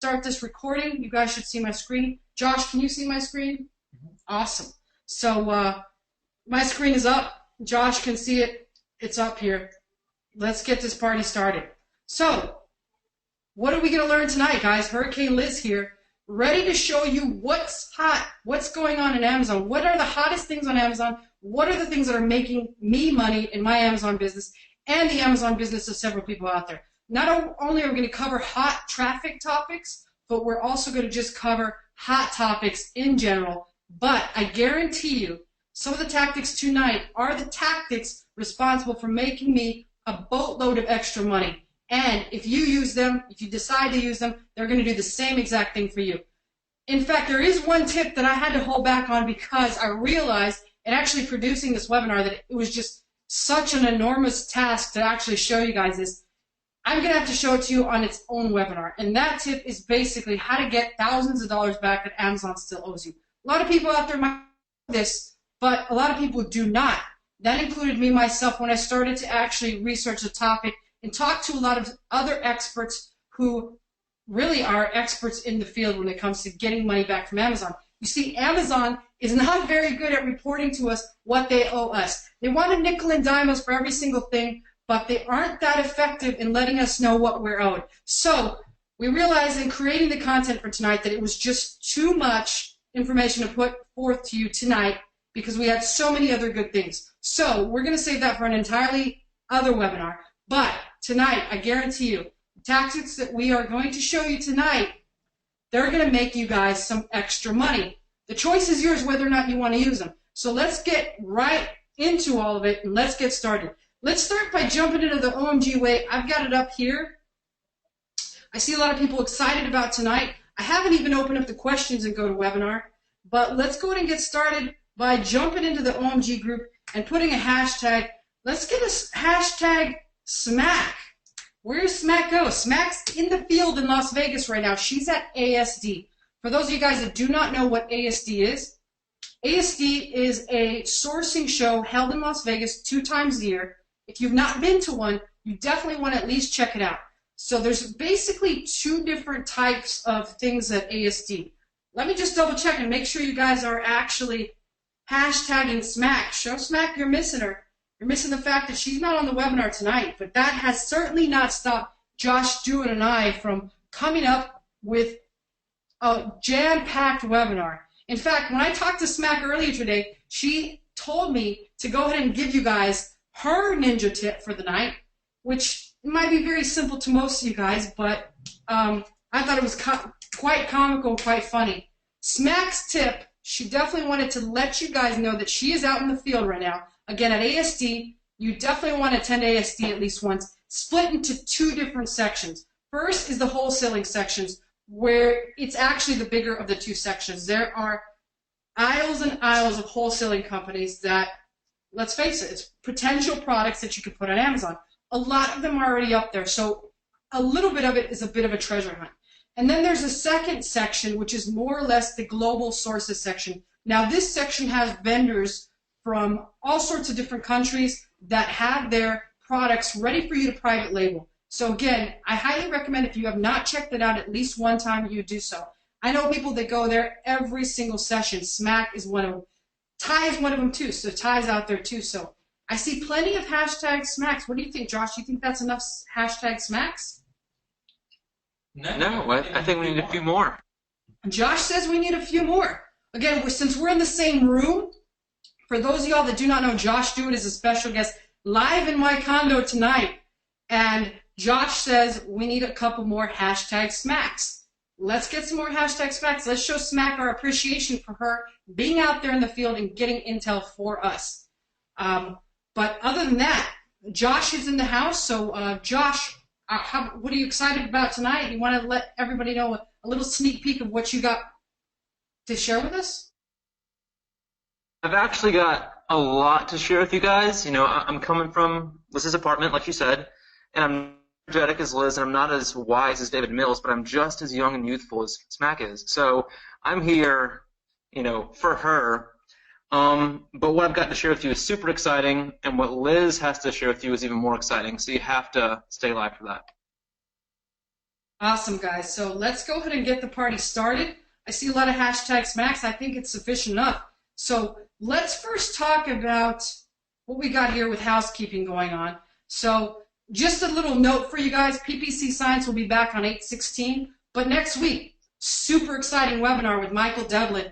start this recording. You guys should see my screen. Josh, can you see my screen? Awesome. So my screen is up. Josh can see it. It's up here. Let's get this party started. So, what are we going to learn tonight, guys? Hurricane Liz here, ready to show you what's hot, what's going on in Amazon, what are the hottest things on Amazon, what are the things that are making me money in my Amazon business and the Amazon business of several people out there. Not only are we going to cover hot traffic topics, but we're also going to just cover hot topics in general. But I guarantee you, some of the tactics tonight are the tactics responsible for making me a boatload of extra money. And if you use them, if you decide to use them, they're going to do the same exact thing for you. In fact, there is one tip that I had to hold back on because I realized in actually producing this webinar that it was just such an enormous task to actually show you guys this. I'm going to have to show it to you on its own webinar. And that tip is basically how to get thousands of dollars back that Amazon still owes you. A lot of people out there might know this, but a lot of people do not. That included me myself when I started to actually research the topic and talk to a lot of other experts who really are experts in the field when it comes to getting money back from Amazon. You see, Amazon is not very good at reporting to us what they owe us. They want to nickel and dime us for every single thing, but they aren't that effective in letting us know what we're owed. So we realized in creating the content for tonight that it was just too much information to put forth to you tonight because we had so many other good things. So we're going to save that for an entirely other webinar. But tonight, I guarantee you, the tactics that we are going to show you tonight, they're going to make you guys some extra money. The choice is yours whether or not you want to use them. So let's get right into all of it and let's get started. Let's start by jumping into the OMG way. I've got it up here. I see a lot of people excited about tonight. I haven't even opened up the questions and go to webinar, but let's go ahead and get started by jumping into the OMG group and putting a hashtag. Let's get a hashtag Smack. Where does Smack go? Smack's in the field in Las Vegas right now. She's at ASD. For those of you guys that do not know what ASD is a sourcing show held in Las Vegas 2 times a year. If you've not been to one, you definitely want to at least check it out. So there's basically 2 different types of things at ASD. Let me just double check and make sure you guys are actually hashtagging Smack. Show Smack you're missing her. You're missing the fact that she's not on the webinar tonight, but that has certainly not stopped Josh, Dewan, and I from coming up with a jam-packed webinar. In fact, when I talked to Smack earlier today, she told me to go ahead and give you guys her ninja tip for the night, which might be very simple to most of you guys, but I thought it was quite comical and quite funny. Smack's tip, she definitely wanted to let you guys know that she is out in the field right now. Again, at ASD, you definitely want to attend ASD at least once, split into 2 different sections. First is the wholesaling sections, where it's actually the bigger of the 2 sections. There are aisles and aisles of wholesaling companies that, let's face it, it's potential products that you could put on Amazon. A lot of them are already up there, so a little bit of it is a bit of a treasure hunt. And then there's a second section, which is more or less the global sources section. Now, this section has vendors from all sorts of different countries that have their products ready for you to private label. So again, I highly recommend if you have not checked it out at least one time, you do so. I know people that go there every single session. Smack is one of them. Ty is one of them too, so Ty's out there too. So I see plenty of hashtag Smacks. What do you think, Josh? Do you think that's enough hashtag Smacks? No, I think we need a few more. Josh says we need a few more. Again, since we're in the same room, for those of y'all that do not know, Josh Dewan is a special guest live in my condo tonight. And Josh says we need a couple more hashtag Smacks. Let's get some more hashtag Smacks. Let's show Smack our appreciation for her being out there in the field and getting intel for us. But other than that, Josh is in the house. So Josh, what are you excited about tonight? You want to let everybody know a little sneak peek of what you got to share with us? I've actually got a lot to share with you guys. You know, I'm coming from Liz's apartment, like you said, and I'm energetic as Liz, and I'm not as wise as David Mills, but I'm just as young and youthful as Smack is. So I'm here, you know, for her. But what I've got to share with you is super exciting, and what Liz has to share with you is even more exciting, so you have to stay live for that. Awesome, guys. So let's go ahead and get the party started. I see a lot of hashtag smacks. I think it's sufficient enough. So let's first talk about what we got here with housekeeping going on. So just a little note for you guys. PPC Science will be back on 8/16. But next week, super exciting webinar with Michael Devlin.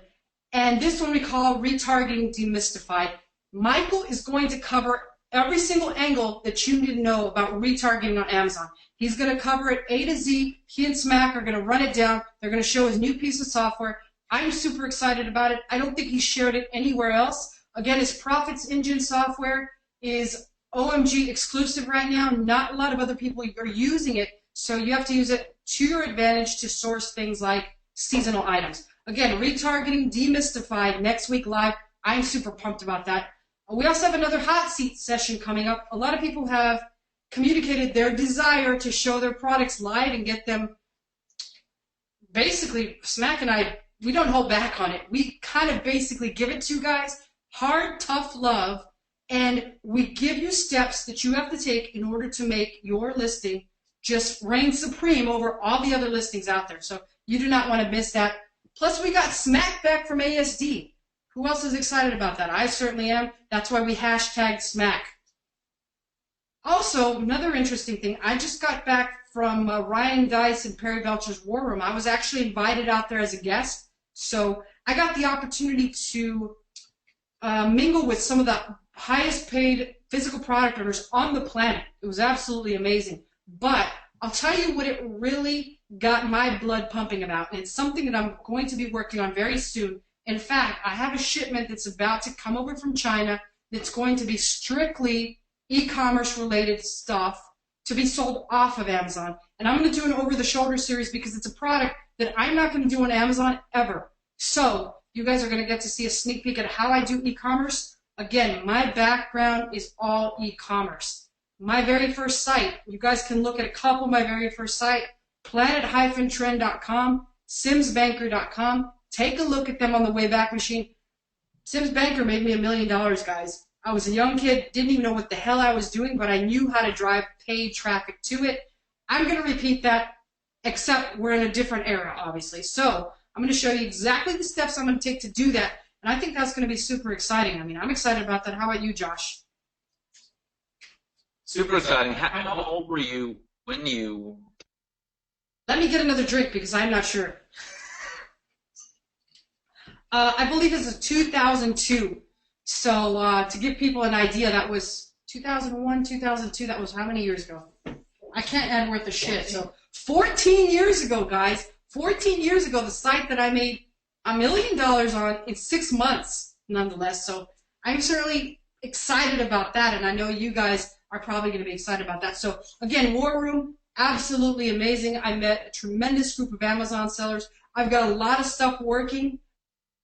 And this one we call Retargeting Demystified. Michael is going to cover every single angle that you need to know about retargeting on Amazon. He's going to cover it A to Z. He and Smack are going to run it down. They're going to show his new piece of software. I'm super excited about it. I don't think he shared it anywhere else. Again, his Profits Engine software is OMG exclusive right now. Not a lot of other people are using it, so you have to use it to your advantage to source things like seasonal items. Again, Retargeting Demystified next week live. I'm super pumped about that. We also have another hot seat session coming up. A lot of people have communicated their desire to show their products live and get them. Basically, Smack and I, we don't hold back on it. We kind of basically give it to you guys, hard, tough love, and we give you steps that you have to take in order to make your listing just reign supreme over all the other listings out there. So you do not want to miss that. Plus, we got Smack back from ASD. Who else is excited about that? I certainly am. That's why we hashtagged Smack. Also, another interesting thing, I just got back from Ryan Dice and Perry Belcher's War Room. I was actually invited out there as a guest, so I got the opportunity to mingle with some of the highest paid physical product owners on the planet. It was absolutely amazing. But I'll tell you what it really got my blood pumping about, and it's something that I'm going to be working on very soon. In fact, I have a shipment that's about to come over from China that's going to be strictly e-commerce related stuff to be sold off of Amazon. And I'm going to do an over-the-shoulder series because it's a product that I'm not going to do on Amazon ever. So you guys are going to get to see a sneak peek at how I do e-commerce. Again, my background is all e-commerce. My very first site, you guys can look at a couple of my very first site, planet-trend.com, simsbanker.com. Take a look at them on the Wayback Machine. Sims Banker made me $1 million, guys. I was a young kid, didn't even know what the hell I was doing, but I knew how to drive paid traffic to it. I'm going to repeat that, except we're in a different era, obviously. So I'm going to show you exactly the steps I'm going to take to do that, and I think that's going to be super exciting. I mean, I'm excited about that. How about you, Josh? Super exciting. How old were you when you... Let me get another drink because I'm not sure. I believe it's a 2002. So to give people an idea, that was 2001, 2002. That was how many years ago? I can't add worth of shit. So 14 years ago, guys. 14 years ago, the site that I made $1 million on in 6 months, nonetheless. So I'm certainly excited about that, and I know you guys are probably going to be excited about that. So again, War Room, absolutely amazing. I met a tremendous group of Amazon sellers. I've got a lot of stuff working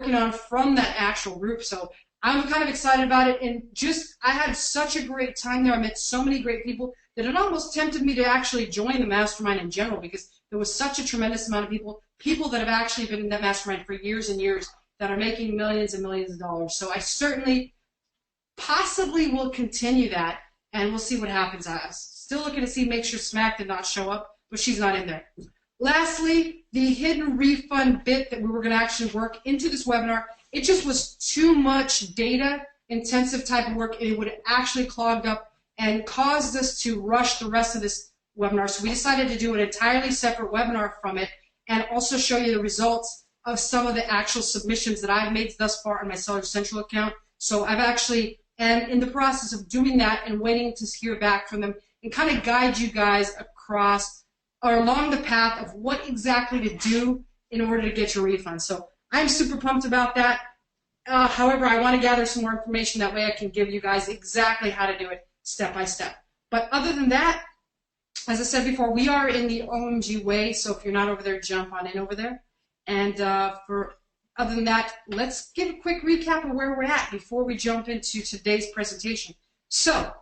on from that actual group, so I'm kind of excited about it. And just, I had such a great time there. I met so many great people that it almost tempted me to actually join the mastermind in general because there was such a tremendous amount of people that have actually been in that mastermind for years and years that are making millions and millions of dollars. So I certainly possibly will continue that, and we'll see what happens. I'm still looking to see, make sure Smack did not show up, but she's not in there. Lastly, the hidden refund bit that we were going to actually work into this webinar, it just was too much data-intensive type of work, and it would have actually clogged up and caused us to rush the rest of this webinar. So we decided to do an entirely separate webinar from it and also show you the results of some of the actual submissions that I've made thus far on my Seller Central account. So I've actually am in the process of doing that and waiting to hear back from them and kind of guide you guys across or along the path of what exactly to do in order to get your refund. So I'm super pumped about that. However, I want to gather some more information. That way I can give you guys exactly how to do it step by step. But other than that, as I said before, we are in the OMG way. So if you're not over there, jump on in over there. And other than that, let's give a quick recap of where we're at before we jump into today's presentation. So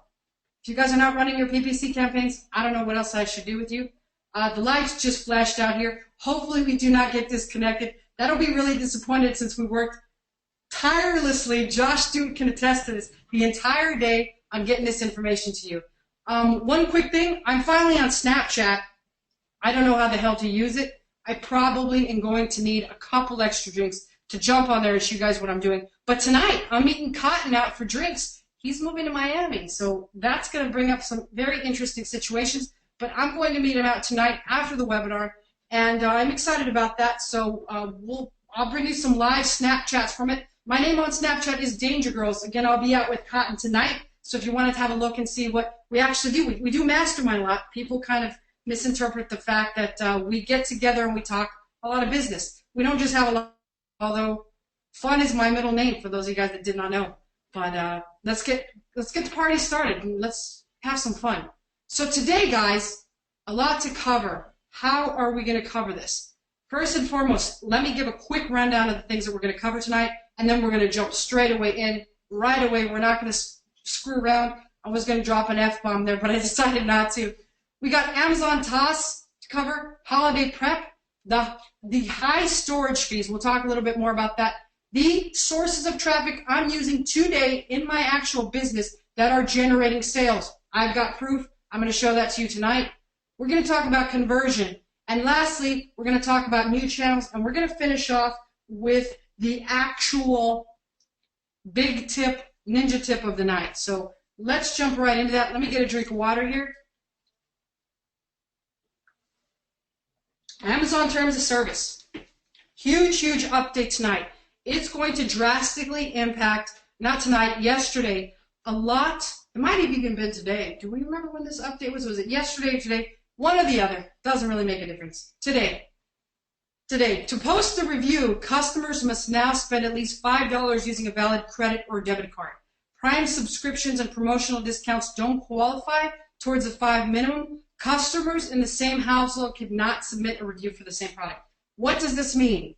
if you guys are not running your PPC campaigns, I don't know what else I should do with you. The lights just flashed out here. Hopefully we do not get disconnected. That'll be really disappointed since we worked tirelessly. Josh Stewart can attest to this the entire day on getting this information to you. One quick thing, I'm finally on Snapchat. I don't know how the hell to use it. I probably am going to need a couple extra drinks to jump on there and show you guys what I'm doing. But tonight, I'm meeting Cotton out for drinks. He's moving to Miami, so that's going to bring up some very interesting situations. But I'm going to meet him out tonight after the webinar, and I'm excited about that. So I'll bring you some live Snapchats from it. My name on Snapchat is Danger Girls. Again, I'll be out with Cotton tonight. So if you wanted to have a look and see what we actually do, we do mastermind a lot. People kind of misinterpret the fact that we get together and we talk a lot of business. We don't just have a lot, although fun is my middle name for those of you guys that did not know. But let's get the party started and let's have some fun. So today, guys, a lot to cover. How are we going to cover this? First and foremost, let me give a quick rundown of the things that we're going to cover tonight, and then we're going to jump straight away in, right away. We're not going to screw around. I was going to drop an F-bomb there, but I decided not to. We got Amazon TOS to cover, holiday prep, the high storage fees. We'll talk a little bit more about that. The sources of traffic I'm using today in my actual business that are generating sales. I've got proof. I'm going to show that to you tonight. We're going to talk about conversion. And lastly, we're going to talk about new channels, and we're going to finish off with the actual big tip, ninja tip of the night. So let's jump right into that. Let me get a drink of water here. Amazon Terms of Service. Huge, huge update tonight. It's going to drastically impact, not tonight, yesterday, a lot. It might have even been today. Do we remember when this update was? Was it yesterday or today? One or the other. Doesn't really make a difference. Today. To post a review, customers must now spend at least $5 using a valid credit or debit card. Prime subscriptions and promotional discounts don't qualify towards the $5 minimum. Customers in the same household cannot submit a review for the same product. What does this mean?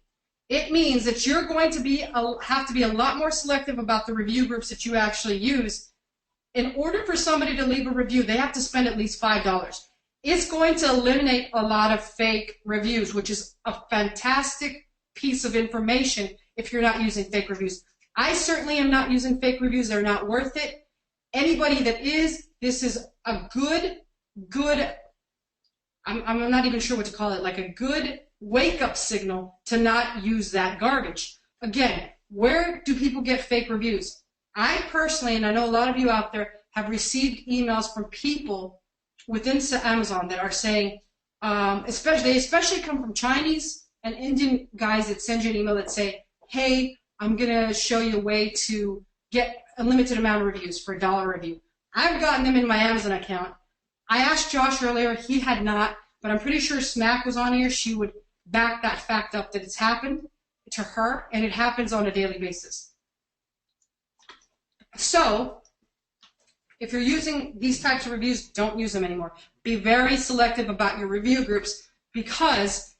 It means that you're going to have to be a lot more selective about the review groups that you actually use. In order for somebody to leave a review, they have to spend at least $5. It's going to eliminate a lot of fake reviews, which is a fantastic piece of information if you're not using fake reviews. I certainly am not using fake reviews. They're not worth it. Anybody that is, this is a good, I'm not even sure what to call it, like a good wake-up signal to not use that garbage. Again, where do people get fake reviews? I personally, and I know a lot of you out there, have received emails from people within Amazon that are saying, they especially come from Chinese and Indian guys that send you an email that say, hey, I'm going to show you a way to get a limited amount of reviews for $1 review. I've gotten them in my Amazon account. I asked Josh earlier, he had not, but I'm pretty sure Smack was on here. She would back that fact up that it's happened to her, and it happens on a daily basis. So, if you're using these types of reviews, don't use them anymore. Be very selective about your review groups because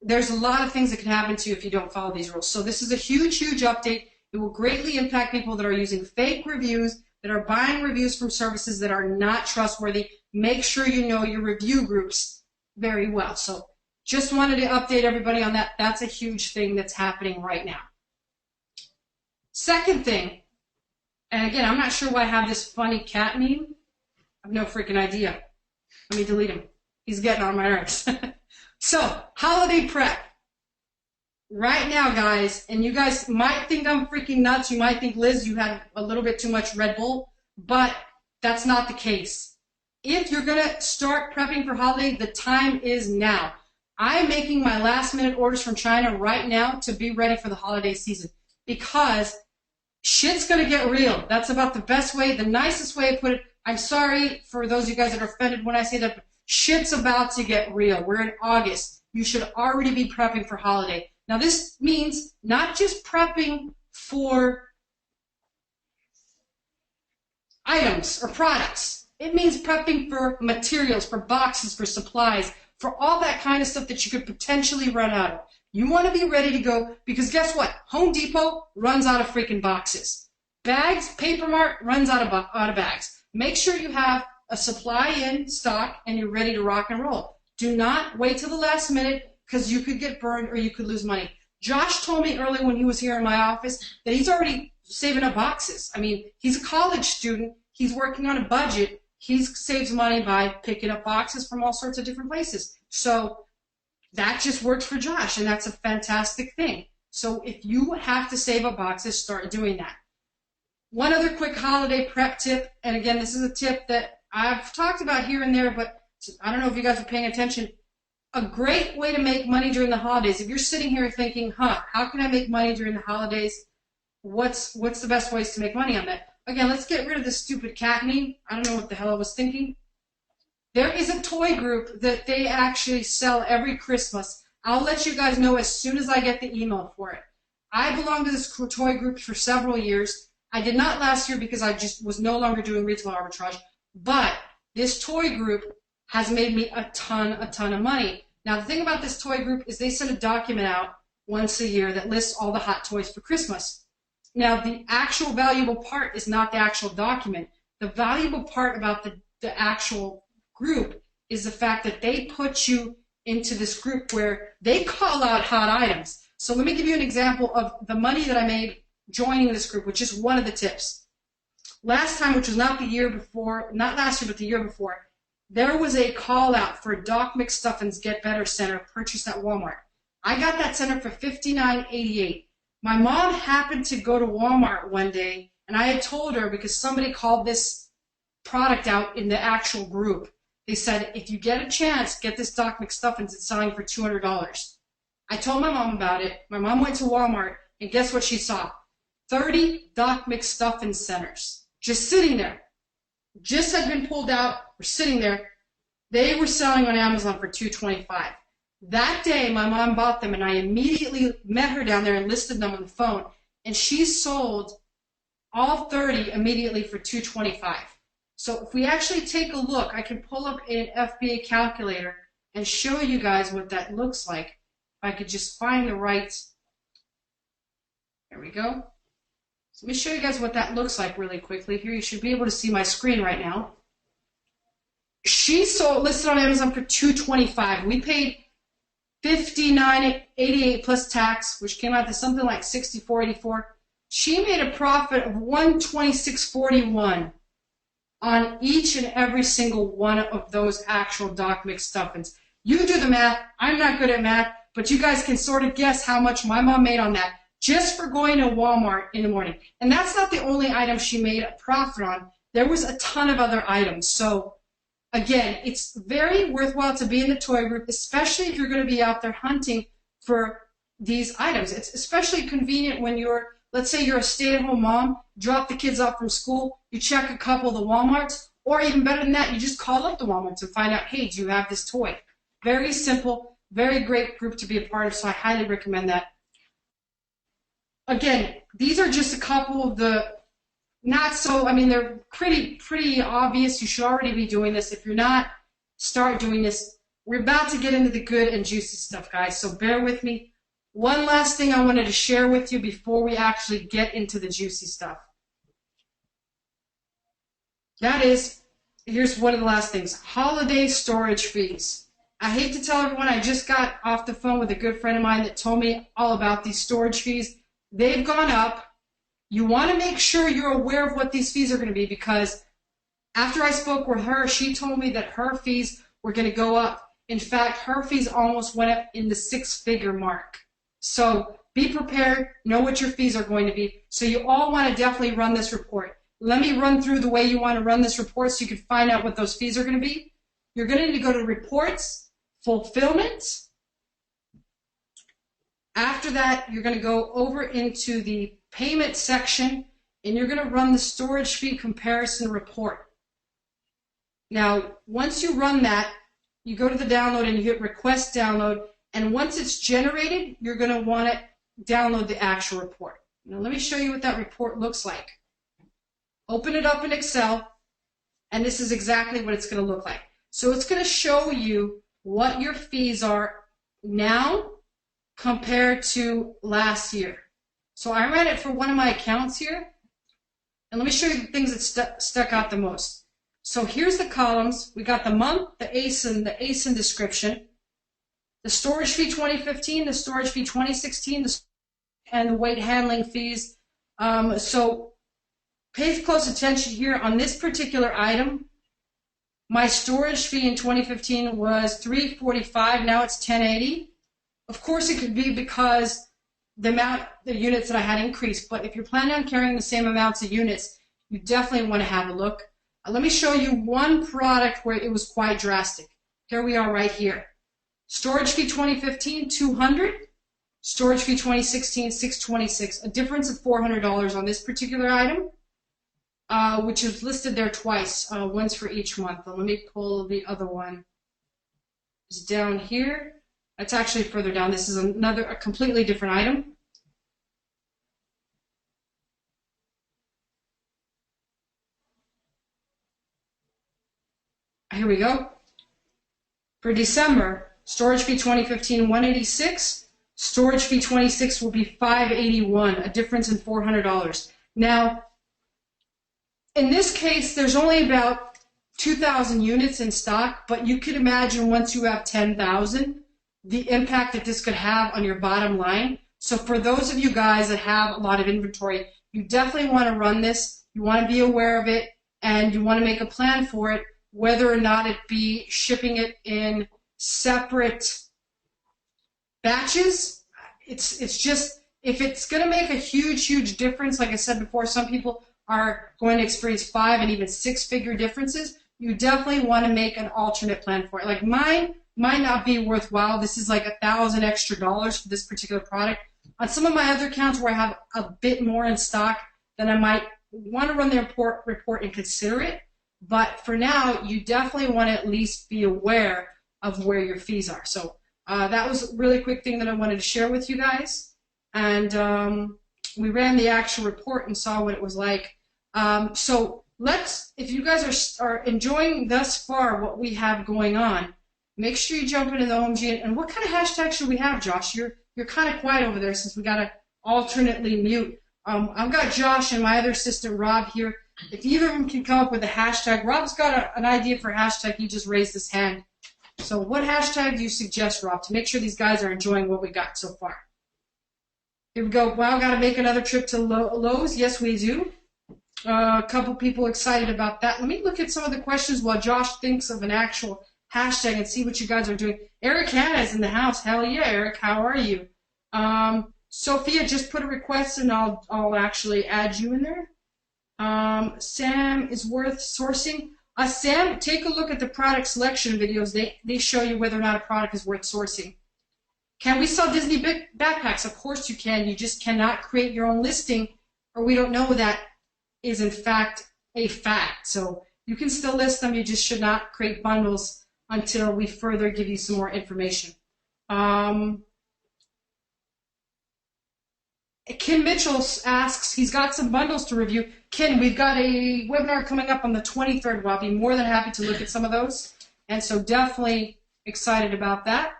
there's a lot of things that can happen to you if you don't follow these rules. So this is a huge, huge update. It will greatly impact people that are using fake reviews, that are buying reviews from services that are not trustworthy. Make sure you know your review groups very well. So just wanted to update everybody on that. That's a huge thing that's happening right now. Second thing, and again, I'm not sure why I have this funny cat meme. I have no freaking idea. Let me delete him. He's getting on my nerves. So, holiday prep. Right now, guys, and you guys might think I'm freaking nuts. You might think, Liz, you had a little bit too much Red Bull, but that's not the case. If you're going to start prepping for holiday, the time is now. I'm making my last-minute orders from China right now to be ready for the holiday season because shit's going to get real. That's about the best way, the nicest way to put it. I'm sorry for those of you guys that are offended when I say that, but shit's about to get real. We're in August. You should already be prepping for holiday. Now, this means not just prepping for items or products. It means prepping for materials, for boxes, for supplies, for all that kind of stuff that you could potentially run out of. You want to be ready to go because guess what? Home Depot runs out of freaking boxes. Bags, Paper Mart runs out of bags. Make sure you have a supply in stock and you're ready to rock and roll. Do not wait till the last minute because you could get burned or you could lose money. Josh told me earlier when he was here in my office that he's already saving up boxes. I mean, he's a college student. He's working on a budget. He saves money by picking up boxes from all sorts of different places. So that just works for Josh, and that's a fantastic thing. So if you have to save up boxes, start doing that. One other quick holiday prep tip, and again, this is a tip that I've talked about here and there, but I don't know if you guys are paying attention. A great way to make money during the holidays, if you're sitting here thinking, how can I make money during the holidays? What's the best ways to make money on that? Again, let's get rid of this stupid cat meme. I don't know what the hell I was thinking. There is a toy group that they actually sell every Christmas. I'll let you guys know as soon as I get the email for it. I belonged to this toy group for several years. I did not last year because I just was no longer doing retail arbitrage. But this toy group has made me a ton of money. Now, the thing about this toy group is they send a document out once a year that lists all the hot toys for Christmas. Now, the actual valuable part is not the actual document. The valuable part about the actual group is the fact that they put you into this group where they call out hot items. So let me give you an example of the money that I made joining this group, which is one of the tips. Last time, which was not the year before, not last year, but the year before, there was a call out for Doc McStuffins Get Better Center purchased at Walmart. I got that center for $59.88. My mom happened to go to Walmart one day, and I had told her because somebody called this product out in the actual group. They said, if you get a chance, get this Doc McStuffins. It's selling for $200. I told my mom about it. My mom went to Walmart, and guess what she saw? 30 Doc McStuffins centers just sitting there. Just had been pulled out, were sitting there. They were selling on Amazon for $225. That day, my mom bought them, and I immediately met her down there and listed them on the phone, and she sold all 30 immediately for $225. So if we actually take a look, I can pull up an FBA calculator and show you guys what that looks like. If I could just find the right, there we go. So let me show you guys what that looks like really quickly. Here, you should be able to see my screen right now. She sold, listed on Amazon for $225. We paid $59.88 plus tax, which came out to something like $64.84. She made a profit of $126.41 on each and every single one of those actual Doc McStuffins. You do the math. I'm not good at math, but you guys can sort of guess how much my mom made on that just for going to Walmart in the morning. And that's not the only item she made a profit on. There was a ton of other items. So again, it's very worthwhile to be in the toy group, especially if you're going to be out there hunting for these items. It's especially convenient when you're, let's say you're a stay-at-home mom, drop the kids off from school, you check a couple of the Walmarts, or even better than that, you just call up the Walmarts and find out, hey, do you have this toy? Very simple, very great group to be a part of, so I highly recommend that. Again, these are just a couple of the not so, I mean, they're pretty obvious. You should already be doing this. If you're not, start doing this. We're about to get into the good and juicy stuff, guys, so bear with me. One last thing I wanted to share with you before we actually get into the juicy stuff. That is, here's one of the last things, holiday storage fees. I hate to tell everyone, I just got off the phone with a good friend of mine that told me all about these storage fees. They've gone up. You want to make sure you're aware of what these fees are going to be, because after I spoke with her, she told me that her fees were going to go up. In fact, her fees almost went up in the six-figure mark. So be prepared, know what your fees are going to be. So you all want to definitely run this report. Let me run through the way you want to run this report so you can find out what those fees are going to be. You're going to need to go to Reports, Fulfillment. After that, you're going to go over into the Payment section, and you're going to run the Storage Fee Comparison Report. Now, once you run that, you go to the download and you hit Request Download, and once it's generated, you're going to want to download the actual report. Now, let me show you what that report looks like. Open it up in Excel, and this is exactly what it's going to look like. So it's going to show you what your fees are now compared to last year. So I ran it for one of my accounts here, and let me show you the things that stuck out the most. So here's the columns. We got the month, the ASIN description, the storage fee 2015, the storage fee 2016, and the weight handling fees. So pay close attention here on this particular item. My storage fee in 2015 was $345. Now it's $1080. Of course, it could be because the units that I had increased, but if you're planning on carrying the same amounts of units, you definitely want to have a look. Let me show you one product where it was quite drastic. Here we are right here. Storage fee 2015, $200. Storage fee 2016, $626. A difference of $400 on this particular item, which is listed there twice, once for each month. Let me pull the other one. It's down here. It's actually further down. This is a completely different item. Here we go. For December, storage fee 2015, $186. Storage fee 26 will be $581, a difference in $400. Now, in this case, there's only about 2,000 units in stock, but you could imagine once you have 10,000, the impact that this could have on your bottom line. So for those of you guys that have a lot of inventory, you definitely want to run this. You want to be aware of it, and you want to make a plan for it, whether or not it be shipping it in separate batches. It's just, if it's going to make a huge difference, like I said before, some people are going to experience 5 and even 6-figure differences. You definitely want to make an alternate plan for it. Like mine might not be worthwhile. This is like $1,000 extra for this particular product. On some of my other accounts where I have a bit more in stock, then I might want to run the report and consider it. But for now, you definitely want to at least be aware of where your fees are. So that was a really quick thing that I wanted to share with you guys. And we ran the actual report and saw what it was like. So if you guys are enjoying thus far what we have going on, make sure you jump into the OMG. And what kind of hashtag should we have, Josh? You're kind of quiet over there since we got to alternately mute. I've got Josh and my other assistant, Rob, here. If either of them can come up with a hashtag. Rob's got an idea for a hashtag. He just raised his hand. So what hashtag do you suggest, Rob, to make sure these guys are enjoying what we got so far? Here we go. Wow, got to make another trip to Lowe's. Yes, we do. A couple people excited about that. Let me look at some of the questions while Josh thinks of an actual hashtag and see what you guys are doing. Eric Hanna is in the house. Hell yeah, Eric. How are you? Sophia, just put a request and I'll actually add you in there. Sam is worth sourcing. Sam, take a look at the product selection videos. They show you whether or not a product is worth sourcing. Can we sell Disney backpacks? Of course you can. You just cannot create your own listing, or we don't know that is in fact a fact. So you can still list them. You just should not create bundles until we further give you some more information. Ken Mitchell asks, he's got some bundles to review. Ken, we've got a webinar coming up on the 23rd. I'll be more than happy to look at some of those. And so definitely excited about that.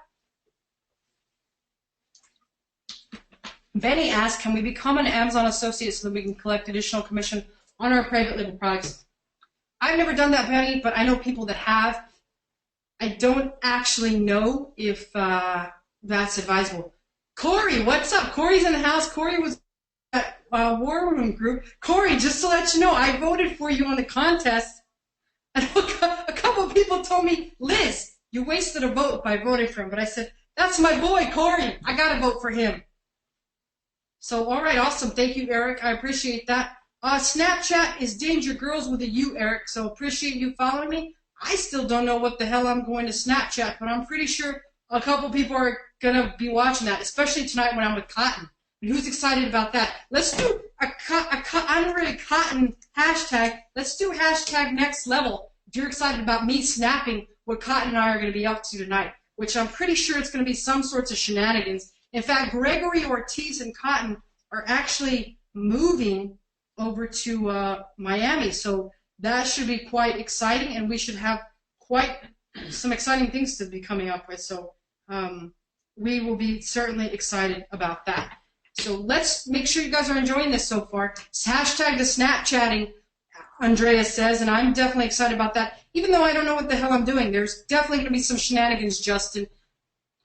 Benny asks, can we become an Amazon associate so that we can collect additional commission on our private label products? I've never done that, Benny, but I know people that have. I don't actually know if that's advisable. Corey, what's up? Corey's in the house. Corey was at War Room Group. Corey, just to let you know, I voted for you on the contest. And a couple of people told me, Liz, you wasted a vote by voting for him. But I said, that's my boy, Corey. I got to vote for him. So, all right, awesome. Thank you, Eric. I appreciate that. Snapchat is Danger Girls with a U, Eric. So appreciate you following me. I still don't know what the hell I'm going to Snapchat, but I'm pretty sure a couple people are going to be watching that, especially tonight when I'm with Cotton. And who's excited about that? Let's do a unrated Cotton hashtag. Let's do hashtag next level. If you're excited about me snapping what Cotton and I are going to be up to tonight, which I'm pretty sure it's going to be some sorts of shenanigans. In fact, Gregory Ortiz and Cotton are actually moving over to Miami, so that should be quite exciting, and we should have quite some exciting things to be coming up with. So we will be certainly excited about that. So let's make sure you guys are enjoying this so far. It's hashtag the Snapchatting, Andrea says, and I'm definitely excited about that. Even though I don't know what the hell I'm doing, there's definitely going to be some shenanigans, Justin.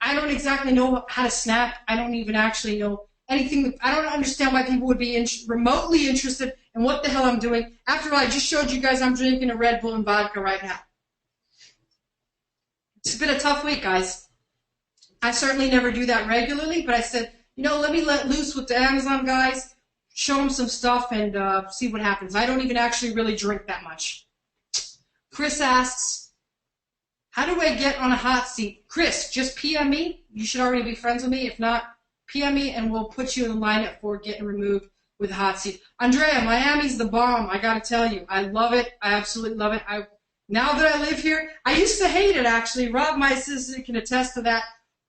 I don't exactly know how to snap. I don't even actually know anything. I don't understand why people would be remotely interested in what the hell I'm doing. After all, I just showed you guys I'm drinking a Red Bull and vodka right now. It's been a tough week, guys. I certainly never do that regularly, but I said, you know, let me let loose with the Amazon guys, show them some stuff, and see what happens. I don't even actually really drink that much. Chris asks, how do I get on a hot seat? Chris, just PM me. You should already be friends with me. If not, PM me, and we'll put you in the lineup for getting removed with a hot seat. Andrea, Miami's the bomb. I got to tell you. I love it. I absolutely love it. Now that I live here, I used to hate it, actually. Rob, my assistant, can attest to that.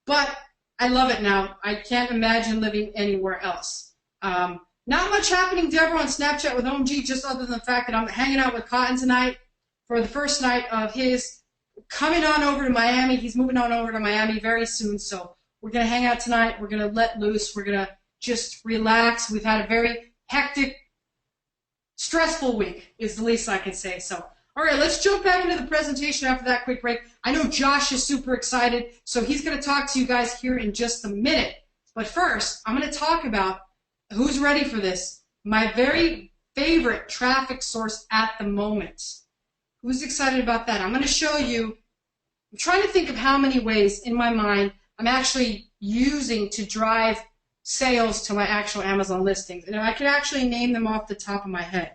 But I love it now. I can't imagine living anywhere else. Not much happening, Deborah, on Snapchat with OMG, just other than the fact that I'm hanging out with Cotton tonight for the first night of his coming on over to Miami. He's moving on over to Miami very soon, so we're going to hang out tonight. We're going to let loose. We're going to just relax. We've had a very hectic, stressful week, is the least I can say. So, all right, let's jump back into the presentation after that quick break. I know Josh is super excited, so he's going to talk to you guys here in just a minute. But first, I'm going to talk about, who's ready for this, my very favorite traffic source at the moment. Who's excited about that? I'm going to show you, I'm trying to think of how many ways in my mind I'm actually using to drive sales to my actual Amazon listings. And I can actually name them off the top of my head.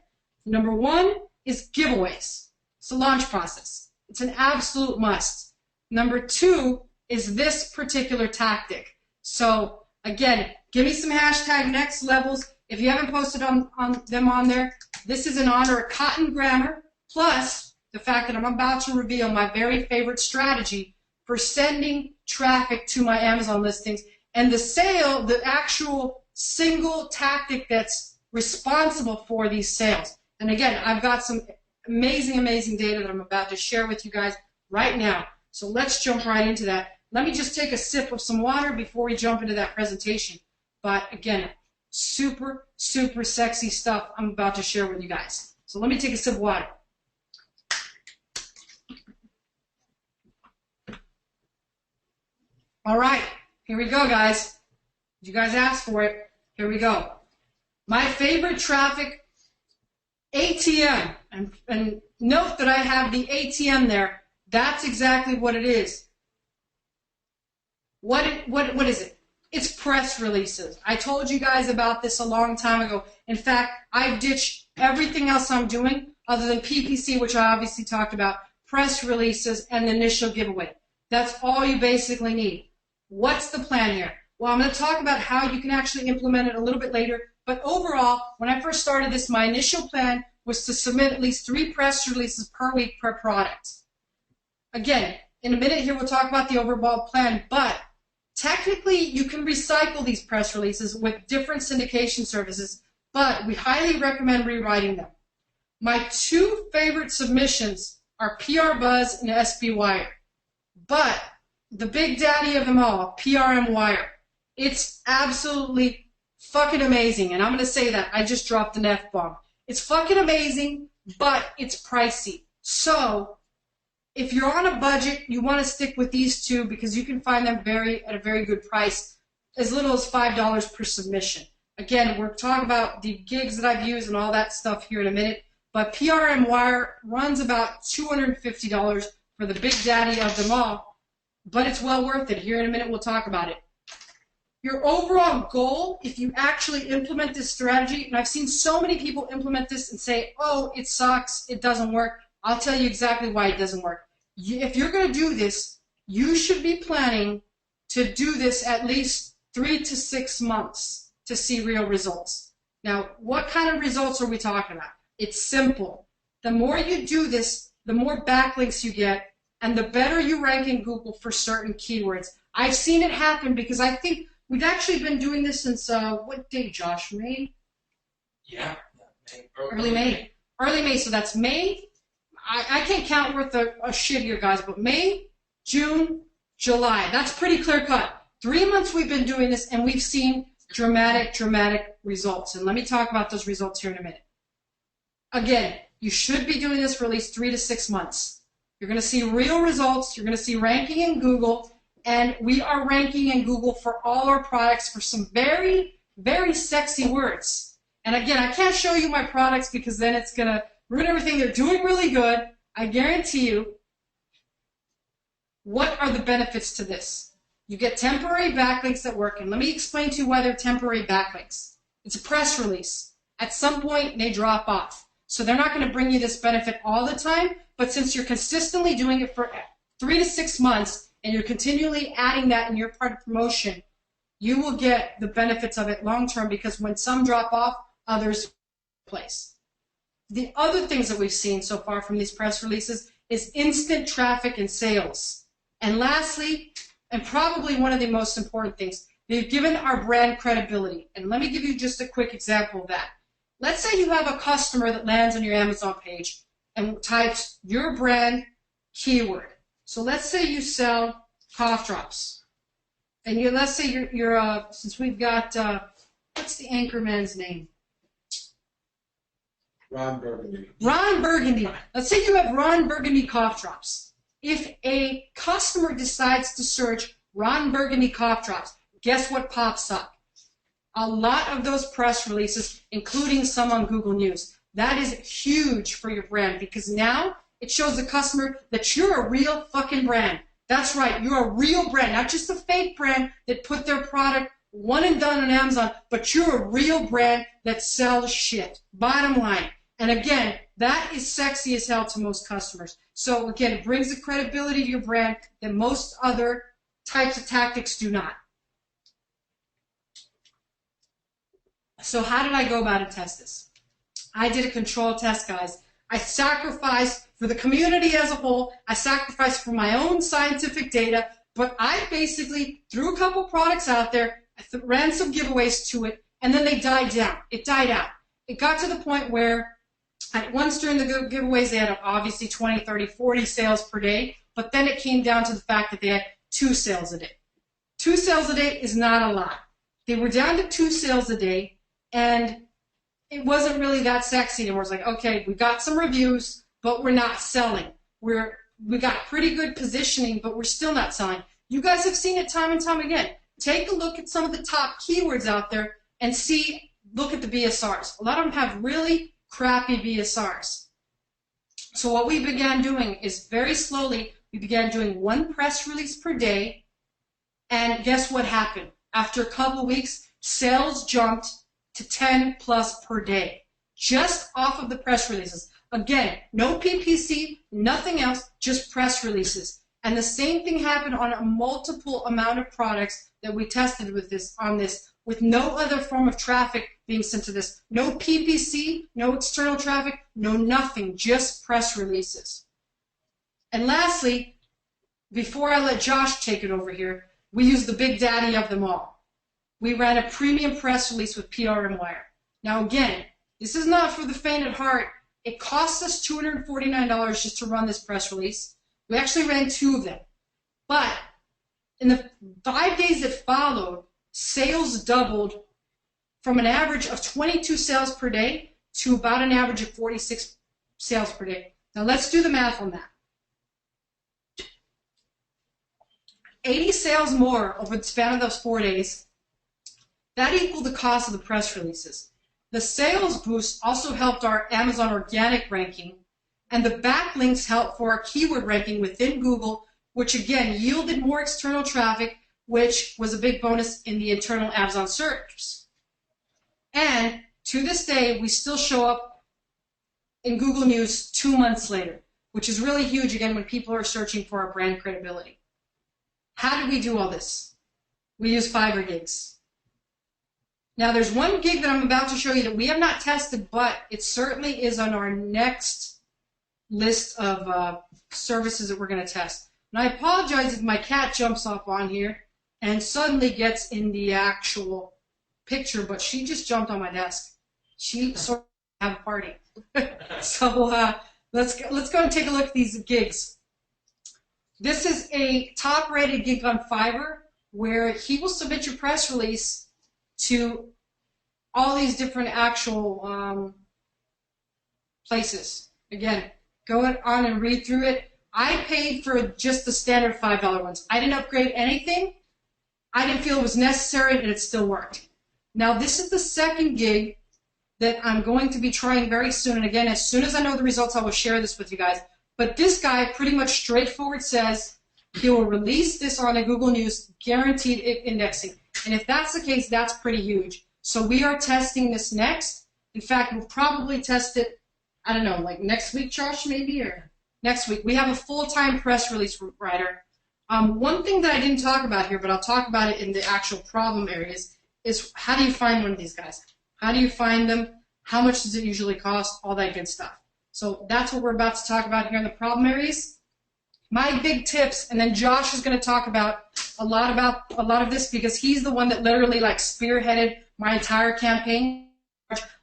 Number one is giveaways. It's a launch process. It's an absolute must. Number two is this particular tactic. So again, give me some hashtag next levels. If you haven't posted them on there, this is in honor of Cotton Grammar, plus the fact that I'm about to reveal my very favorite strategy for sending traffic to my Amazon listings, and the actual single tactic that's responsible for these sales. And again, I've got some amazing, amazing data that I'm about to share with you guys right now. So let's jump right into that. Let me just take a sip of some water before we jump into that presentation. But again, super, super sexy stuff I'm about to share with you guys. So let me take a sip of water. All right, here we go, guys. You guys asked for it. Here we go. My favorite traffic, ATM. And note that I have the ATM there. That's exactly what it is. What is it? It's press releases. I told you guys about this a long time ago. In fact, I've ditched everything else I'm doing other than PPC, which I obviously talked about, press releases, and the initial giveaway. That's all you basically need. What's the plan here? Well, I'm going to talk about how you can actually implement it a little bit later. But overall, when I first started this, my initial plan was to submit at least 3 press releases per week per product. Again, in a minute here we'll talk about the overall plan, but technically you can recycle these press releases with different syndication services, but we highly recommend rewriting them. My 2 favorite submissions are PR Buzz and SB Wire, but the big daddy of them all, PRM Wire. It's absolutely fucking amazing, and I'm going to say that. I just dropped an F-bomb. It's fucking amazing, but it's pricey. So if you're on a budget, you want to stick with these 2 because you can find them at a very good price, as little as $5 per submission. Again, we're talking about the gigs that I've used and all that stuff here in a minute, but PRM Wire runs about $250 for the big daddy of them all, but it's well worth it. Here in a minute, we'll talk about it. Your overall goal, if you actually implement this strategy, and I've seen so many people implement this and say, oh, it sucks, it doesn't work. I'll tell you exactly why it doesn't work. If you're going to do this, you should be planning to do this at least 3 to 6 months to see real results. Now, what kind of results are we talking about? It's simple. The more you do this, the more backlinks you get, and the better you rank in Google for certain keywords. I've seen it happen because I think we've actually been doing this since, what day, Josh? May? Yeah, May. Early May. Early May, so that's May. I can't count worth a shit here, guys, but May, June, July. That's pretty clear cut. 3 months we've been doing this, and we've seen dramatic results. And let me talk about those results here in a minute. Again, you should be doing this for at least 3 to 6 months. You're going to see real results. You're going to see ranking in Google. And we are ranking in Google for all our products for some very, very sexy words. And again, I can't show you my products because then it's going to ruin everything. They're doing really good. I guarantee you. What are the benefits to this? You get temporary backlinks that work, and let me explain to you why they're temporary backlinks. It's a press release. At some point, they drop off. So they're not going to bring you this benefit all the time, but since you're consistently doing it for 3 to 6 months, and you're continually adding that in your part of promotion, you will get the benefits of it long term, because when some drop off, others replace. The other things that we've seen so far from these press releases is instant traffic and sales. And lastly, and probably one of the most important things, they've given our brand credibility. And let me give you just a quick example of that. Let's say you have a customer that lands on your Amazon page and types your brand keyword. So let's say you sell cough drops. And let's say you're since we've got, what's the anchorman's name? Ron Burgundy. Ron Burgundy. Let's say you have Ron Burgundy cough drops. If a customer decides to search Ron Burgundy cough drops, guess what pops up? A lot of those press releases, including some on Google News. That is huge for your brand, because now it shows the customer that you're a real fucking brand. That's right, you're a real brand, not just a fake brand that put their product one and done on Amazon, but you're a real brand that sells shit. Bottom line. And again, that is sexy as hell to most customers. So again, it brings the credibility to your brand that most other types of tactics do not. So how did I go about it test this? I did a control test, guys. I sacrificed for the community as a whole. I sacrificed for my own scientific data, but I basically threw a couple products out there, ran some giveaways to it, and then they died down. It died out. It got to the point where at once during the giveaways, they had obviously 20, 30, 40 sales per day, but then it came down to the fact that they had 2 sales a day. 2 sales a day is not a lot. They were down to 2 sales a day, and it wasn't really that sexy anymore. It's like, okay, we got some reviews, but we're not selling. We got pretty good positioning, but we're still not selling. You guys have seen it time and time again. Take a look at some of the top keywords out there and look at the BSRs. A lot of them have really crappy BSRs. So what we began doing is very slowly, we began doing 1 press release per day, and guess what happened? After a couple weeks, sales jumped to 10 plus per day, just off of the press releases. Again, no PPC, nothing else, just press releases. And the same thing happened on a multiple amount of products that we tested with this, with no other form of traffic being sent to this. No PPC, no external traffic, no nothing, just press releases. And lastly, before I let Josh take it over here, we use the big daddy of them all. We ran a premium press release with PRM Wire. Now again, this is not for the faint at heart. It cost us $249 just to run this press release. We actually ran 2 of them. But in the 5 days that followed, sales doubled from an average of 22 sales per day to about an average of 46 sales per day. Now let's do the math on that. 80 sales more over the span of those 4 days. That equaled the cost of the press releases. The sales boost also helped our Amazon organic ranking, and the backlinks helped for our keyword ranking within Google, which again yielded more external traffic, which was a big bonus in the internal Amazon search. And to this day, we still show up in Google News 2 months later, which is really huge again when people are searching for our brand credibility. How did we do all this? We use Fiverr gigs. Now, there's one gig that I'm about to show you that we have not tested, but it certainly is on our next list of services that we're going to test. And I apologize if my cat jumps up on here and suddenly gets in the actual picture, but she just jumped on my desk. She sort of have a party. So let's go and take a look at these gigs. This is a top-rated gig on Fiverr where he will submit your press release to all these different actual places. Again, go on and read through it. I paid for just the standard $5 ones. I didn't upgrade anything. I didn't feel it was necessary, and it still worked. Now, this is the second gig that I'm going to be trying very soon. And again, as soon as I know the results, I will share this with you guys. But this guy pretty much straightforward says, he will release this on a Google News, guaranteed indexing. And if that's the case, that's pretty huge. So we are testing this next. In fact, we'll probably test it, I don't know, like next week, Josh, maybe, or next week. We have a full-time press release writer. One thing that I didn't talk about here, but I'll talk about it in the actual problem areas, is how do you find one of these guys? How do you find them? How much does it usually cost? All that good stuff. So that's what we're about to talk about here in the problem areas. My big tips, and then Josh is going to talk about a lot of this because he's the one that literally like spearheaded my entire campaign,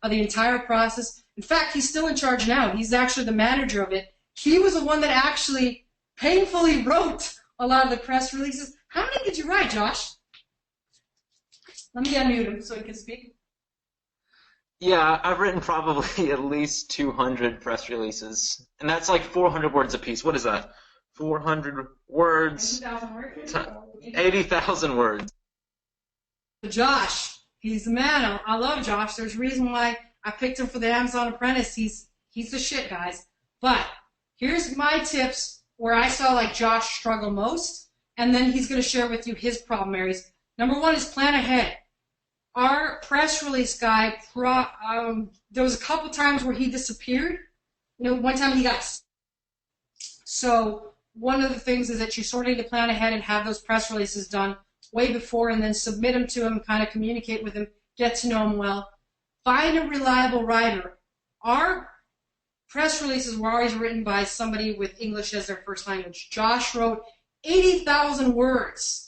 of the entire process. In fact, he's still in charge now. He's actually the manager of it. He was the one that actually painfully wrote a lot of the press releases. How many did you write, Josh? Let me unmute him so he can speak. Yeah, I've written probably at least 200 press releases, and that's like 400 words a piece. What is that? 400 words, 80,000 words. Josh, he's the man. I love Josh. There's a reason why I picked him for the Amazon Apprentice. He's the shit, guys. But here's my tips where I saw like Josh struggle most, and then he's going to share with you his problem areas. Number one is plan ahead. Our press release guy, there was a couple times where he disappeared. One time he got sick. So one of the things is that you sort of need to plan ahead and have those press releases done way before and then submit them to him, kind of communicate with him, get to know him well. Find a reliable writer. Our press releases were always written by somebody with English as their first language. Josh wrote 80,000 words.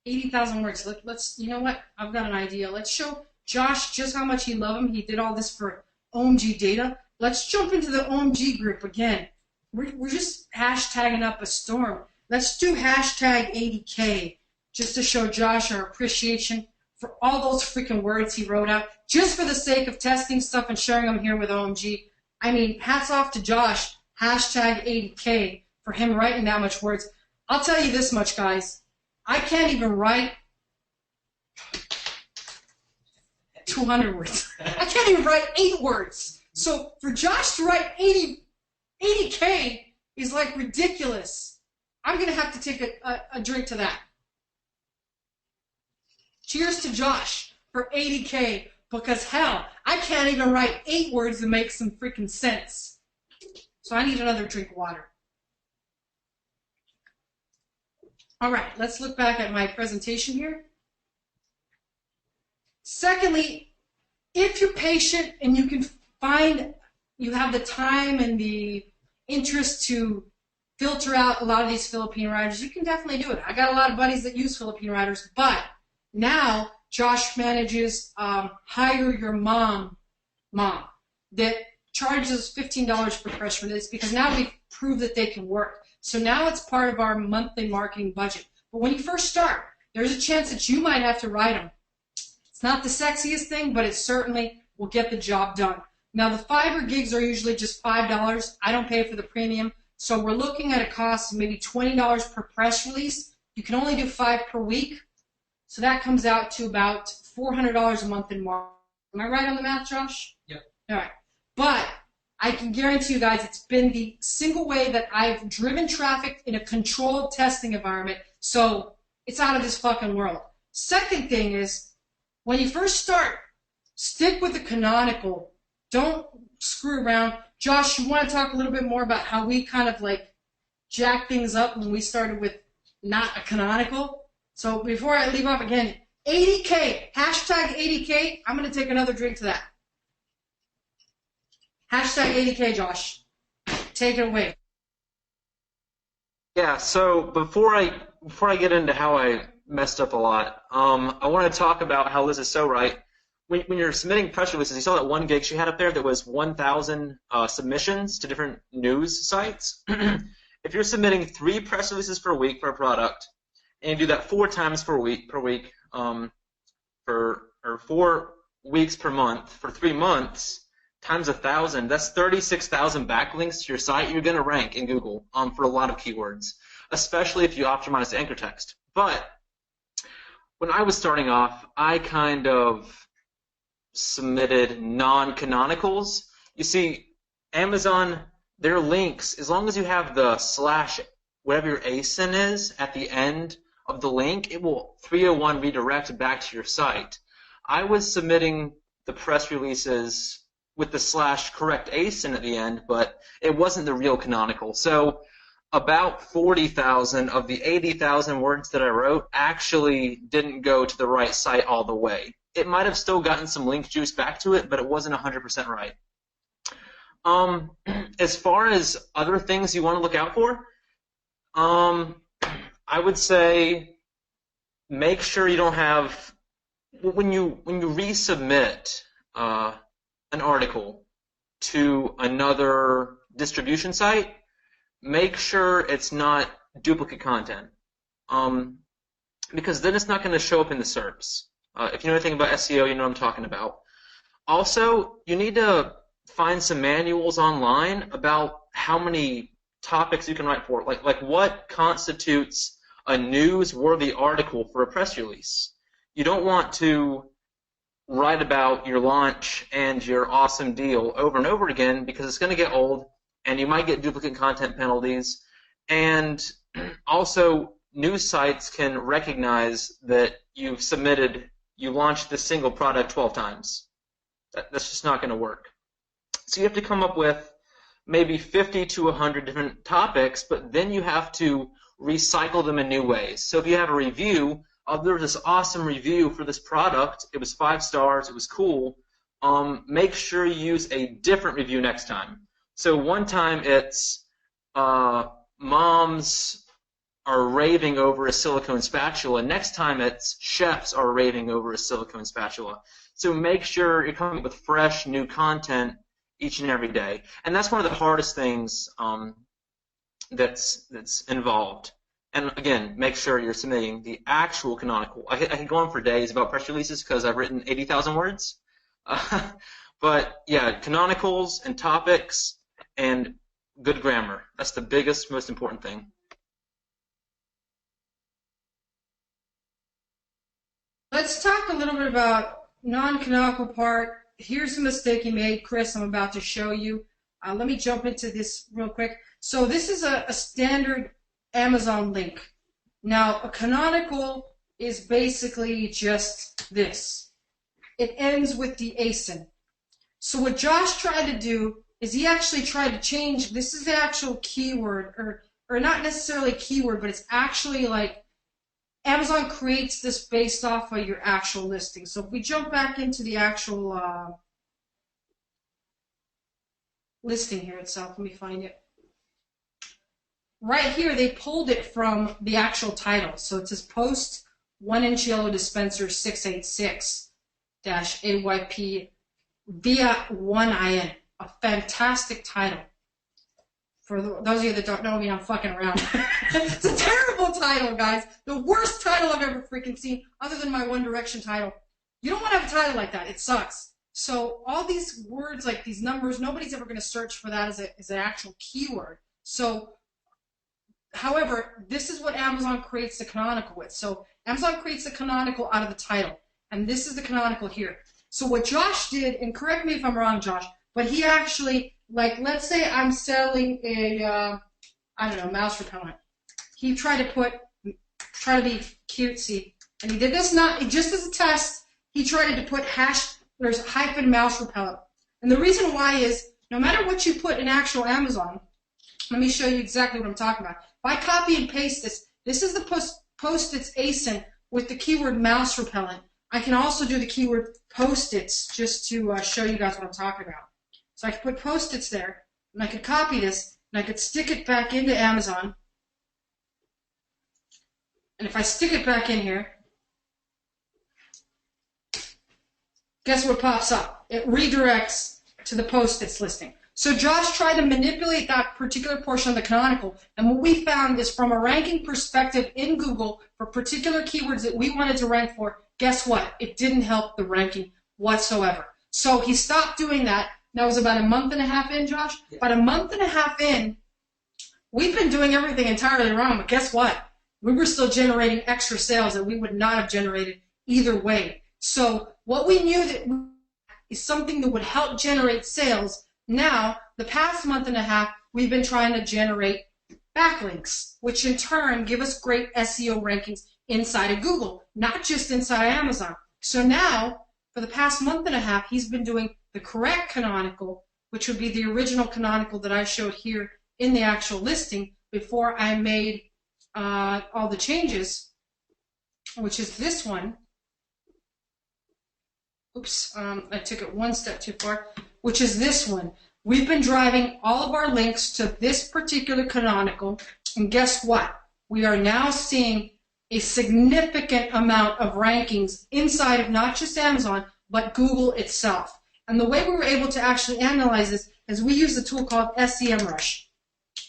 80,000 words. Let's, you know what? I've got an idea. Let's show Josh just how much he loves him. He did all this for OMG data. Let's jump into the OMG group again. We're just hashtagging up a storm. Let's do hashtag 80K just to show Josh our appreciation for all those freaking words he wrote out just for the sake of testing stuff and sharing them here with OMG. I mean, hats off to Josh, hashtag 80K, for him writing that much words. I'll tell you this much, guys. I can't even write 200 words. I can't even write 8 words. So for Josh to write 80K is like ridiculous. I'm going to have to take a drink to that. Cheers to Josh for 80K, because hell, I can't even write 8 words that make some freaking sense. So I need another drink of water. All right, let's look back at my presentation here. Secondly, if you're patient and you have the time and the interest to filter out a lot of these Philippine writers, you can definitely do it. I got a lot of buddies that use Philippine writers, but now Josh manages Hire Your Mom that charges $15 per press release because now we've proved that they can work. So now it's part of our monthly marketing budget. But when you first start, there's a chance that you might have to write them. It's not the sexiest thing, but it certainly will get the job done. Now, the Fiverr gigs are usually just $5. I don't pay for the premium. So we're looking at a cost of maybe $20 per press release. You can only do 5 per week. So that comes out to about $400 a month in marketing. Am I right on the math, Josh? Yep. All right. But I can guarantee you guys it's been the single way that I've driven traffic in a controlled testing environment. So it's out of this fucking world. Second thing is, when you first start, stick with the canonical. Don't screw around. Josh, you want to talk a little bit more about how we kind of like jacked things up when we started with not a canonical? So before I leave off again, 80K, hashtag 80K. I'm going to take another drink to that. Hashtag 80K, Josh. Take it away. Yeah, so before I get into how I messed up a lot, I want to talk about how Liz is so right. When you're submitting press releases, you saw that one gig she had up there that was 1,000 submissions to different news sites. If you're submitting 3 press releases per week for a product, and you do that 4 times per week, or 4 weeks per month for 3 months, times 1,000, that's 36,000 backlinks to your site. You're going to rank in Google for a lot of keywords, especially if you optimize the anchor text. But when I was starting off, I kind of submitted non-canonicals. You see, Amazon, their links, as long as you have the whatever your ASIN is at the end of the link, it will 301 redirect back to your site. I was submitting the press releases with the / correct ASIN at the end, but it wasn't the real canonical. So about 40,000 of the 80,000 words that I wrote actually didn't go to the right site all the way. It might have still gotten some link juice back to it, but it wasn't 100% right. As far as other things you want to look out for, I would say make sure you don't have, when you resubmit an article to another distribution site, make sure it's not duplicate content, because then it's not going to show up in the SERPs. If you know anything about SEO, you know what I'm talking about. Also, you need to find some manuals online about how many topics you can write for. Like what constitutes a newsworthy article for a press release. You don't want to write about your launch and your awesome deal over and over again, because it's going to get old and you might get duplicate content penalties. And also, news sites can recognize that you launched this single product 12 times. That's just not going to work. So you have to come up with maybe 50 to 100 different topics, but then you have to recycle them in new ways. So if you have a review, there was this awesome review for this product, it was 5 stars, it was cool, make sure you use a different review next time. So one time it's moms are raving over a silicone spatula, next time it's chefs are raving over a silicone spatula. So make sure you're coming up with fresh, new content each and every day. And that's one of the hardest things that's involved. And again, make sure you're submitting the actual canonical. I could go on for days about press releases because I've written 80,000 words. But yeah, canonicals and topics and good grammar. That's the biggest, most important thing. Let's talk a little bit about non-canonical part. Here's a mistake you made, Chris. I'm about to show you. Let me jump into this real quick. So this is a standard Amazon link. Now, a canonical is basically just this. It ends with the ASIN. So what Josh tried to do is he actually tried to change, this is the actual keyword, or not necessarily keyword, but it's actually like Amazon creates this based off of your actual listing. So if we jump back into the actual listing here itself, let me find it. Right here, they pulled it from the actual title. So it says Post 1-inch yellow dispenser 686-AYP via 1IN. A fantastic title. For those of you that don't know me, I'm fucking around. It's a terrible title, guys. The worst title I've ever freaking seen, other than my One Direction title. You don't want to have a title like that. It sucks. So all these words, like these numbers, nobody's ever going to search for that as an actual keyword. So, however, this is what Amazon creates the canonical with. So Amazon creates the canonical out of the title. And this is the canonical here. So what Josh did, and correct me if I'm wrong, Josh, but he actually, like, let's say I'm selling a, I don't know, mouse repellent. He tried to try to be cutesy, and he did this just as a test. He tried to put there's hyphen mouse repellent. And the reason why is, no matter what you put in actual Amazon, let me show you exactly what I'm talking about. If I copy and paste this is the Post-its ASIN with the keyword mouse repellent. I can also do the keyword Post-its just to show you guys what I'm talking about. So I could put Post-its there, and I could copy this, and I could stick it back into Amazon. And if I stick it back in here, guess what pops up? It redirects to the Post-its listing. So Josh tried to manipulate that particular portion of the canonical, and what we found is from a ranking perspective in Google for particular keywords that we wanted to rank for, guess what? It didn't help the ranking whatsoever. So he stopped doing that. That was about a month and a half in, Josh? Yeah. About a month and a half in, we've been doing everything entirely wrong, but guess what? We were still generating extra sales that we would not have generated either way. So what we knew that is something that would help generate sales. Now, the past month and a half, we've been trying to generate backlinks, which in turn give us great SEO rankings inside of Google, not just inside Amazon. So now, for the past month and a half, he's been doing the correct canonical, which would be the original canonical that I showed here in the actual listing before I made all the changes, which is this one. Oops, I took it one step too far, which is this one. We've been driving all of our links to this particular canonical, and guess what? We are now seeing a significant amount of rankings inside of not just Amazon, but Google itself. And the way we were able to actually analyze this is we use a tool called SEMrush,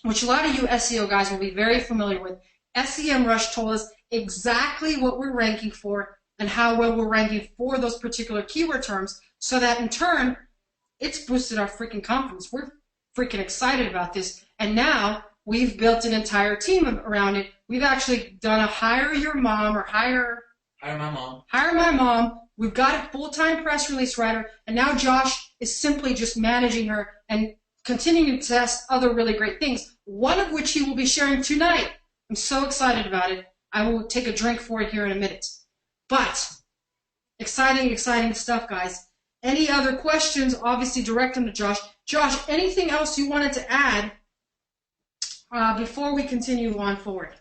which a lot of you SEO guys will be very familiar with. SEMrush told us exactly what we're ranking for and how well we're ranking for those particular keyword terms, so that in turn, it's boosted our freaking confidence. We're freaking excited about this. And now we've built an entire team around it. We've actually done a hire your mom or hire my mom. Hire my mom. We've got a full-time press release writer. And now Josh is simply just managing her and continuing to test other really great things, one of which he will be sharing tonight. I'm so excited about it. I will take a drink for it here in a minute. But exciting, exciting stuff, guys. Any other questions, obviously direct them to Josh. Josh, anything else you wanted to add before we continue on forward?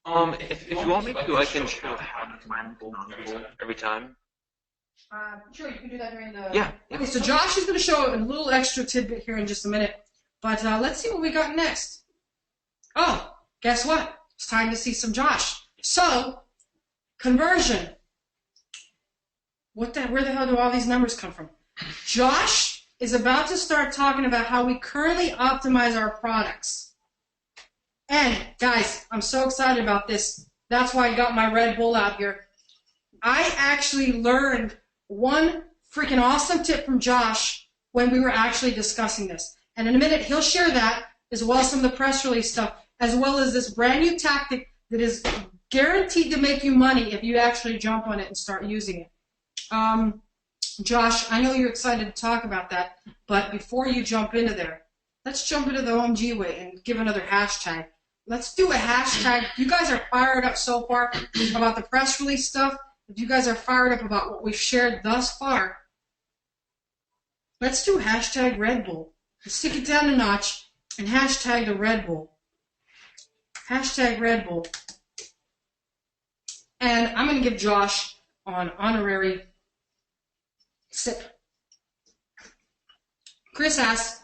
If you want me to, I can show how to find canonical every time. Sure, you can do that during the... Yeah. Okay, so Josh is going to show a little extra tidbit here in just a minute. But let's see what we got next. Oh, guess what? It's time to see some Josh. So, conversion. Where the hell do all these numbers come from? Josh is about to start talking about how we currently optimize our products. And, guys, I'm so excited about this. That's why I got my Red Bull out here. I actually learned one freaking awesome tip from Josh when we were actually discussing this. And in a minute, he'll share that, as well as some of the press release stuff, as well as this brand new tactic that is guaranteed to make you money if you actually jump on it and start using it. Josh, I know you're excited to talk about that, but before you jump into there, let's jump into the OMG way and give another hashtag. Let's do a hashtag. You guys are fired up so far about the press release stuff. If you guys are fired up about what we've shared thus far, let's do hashtag Red Bull. Let's stick it down a notch and hashtag the Red Bull. Hashtag Red Bull. And I'm going to give Josh an honorary sip. Chris asks,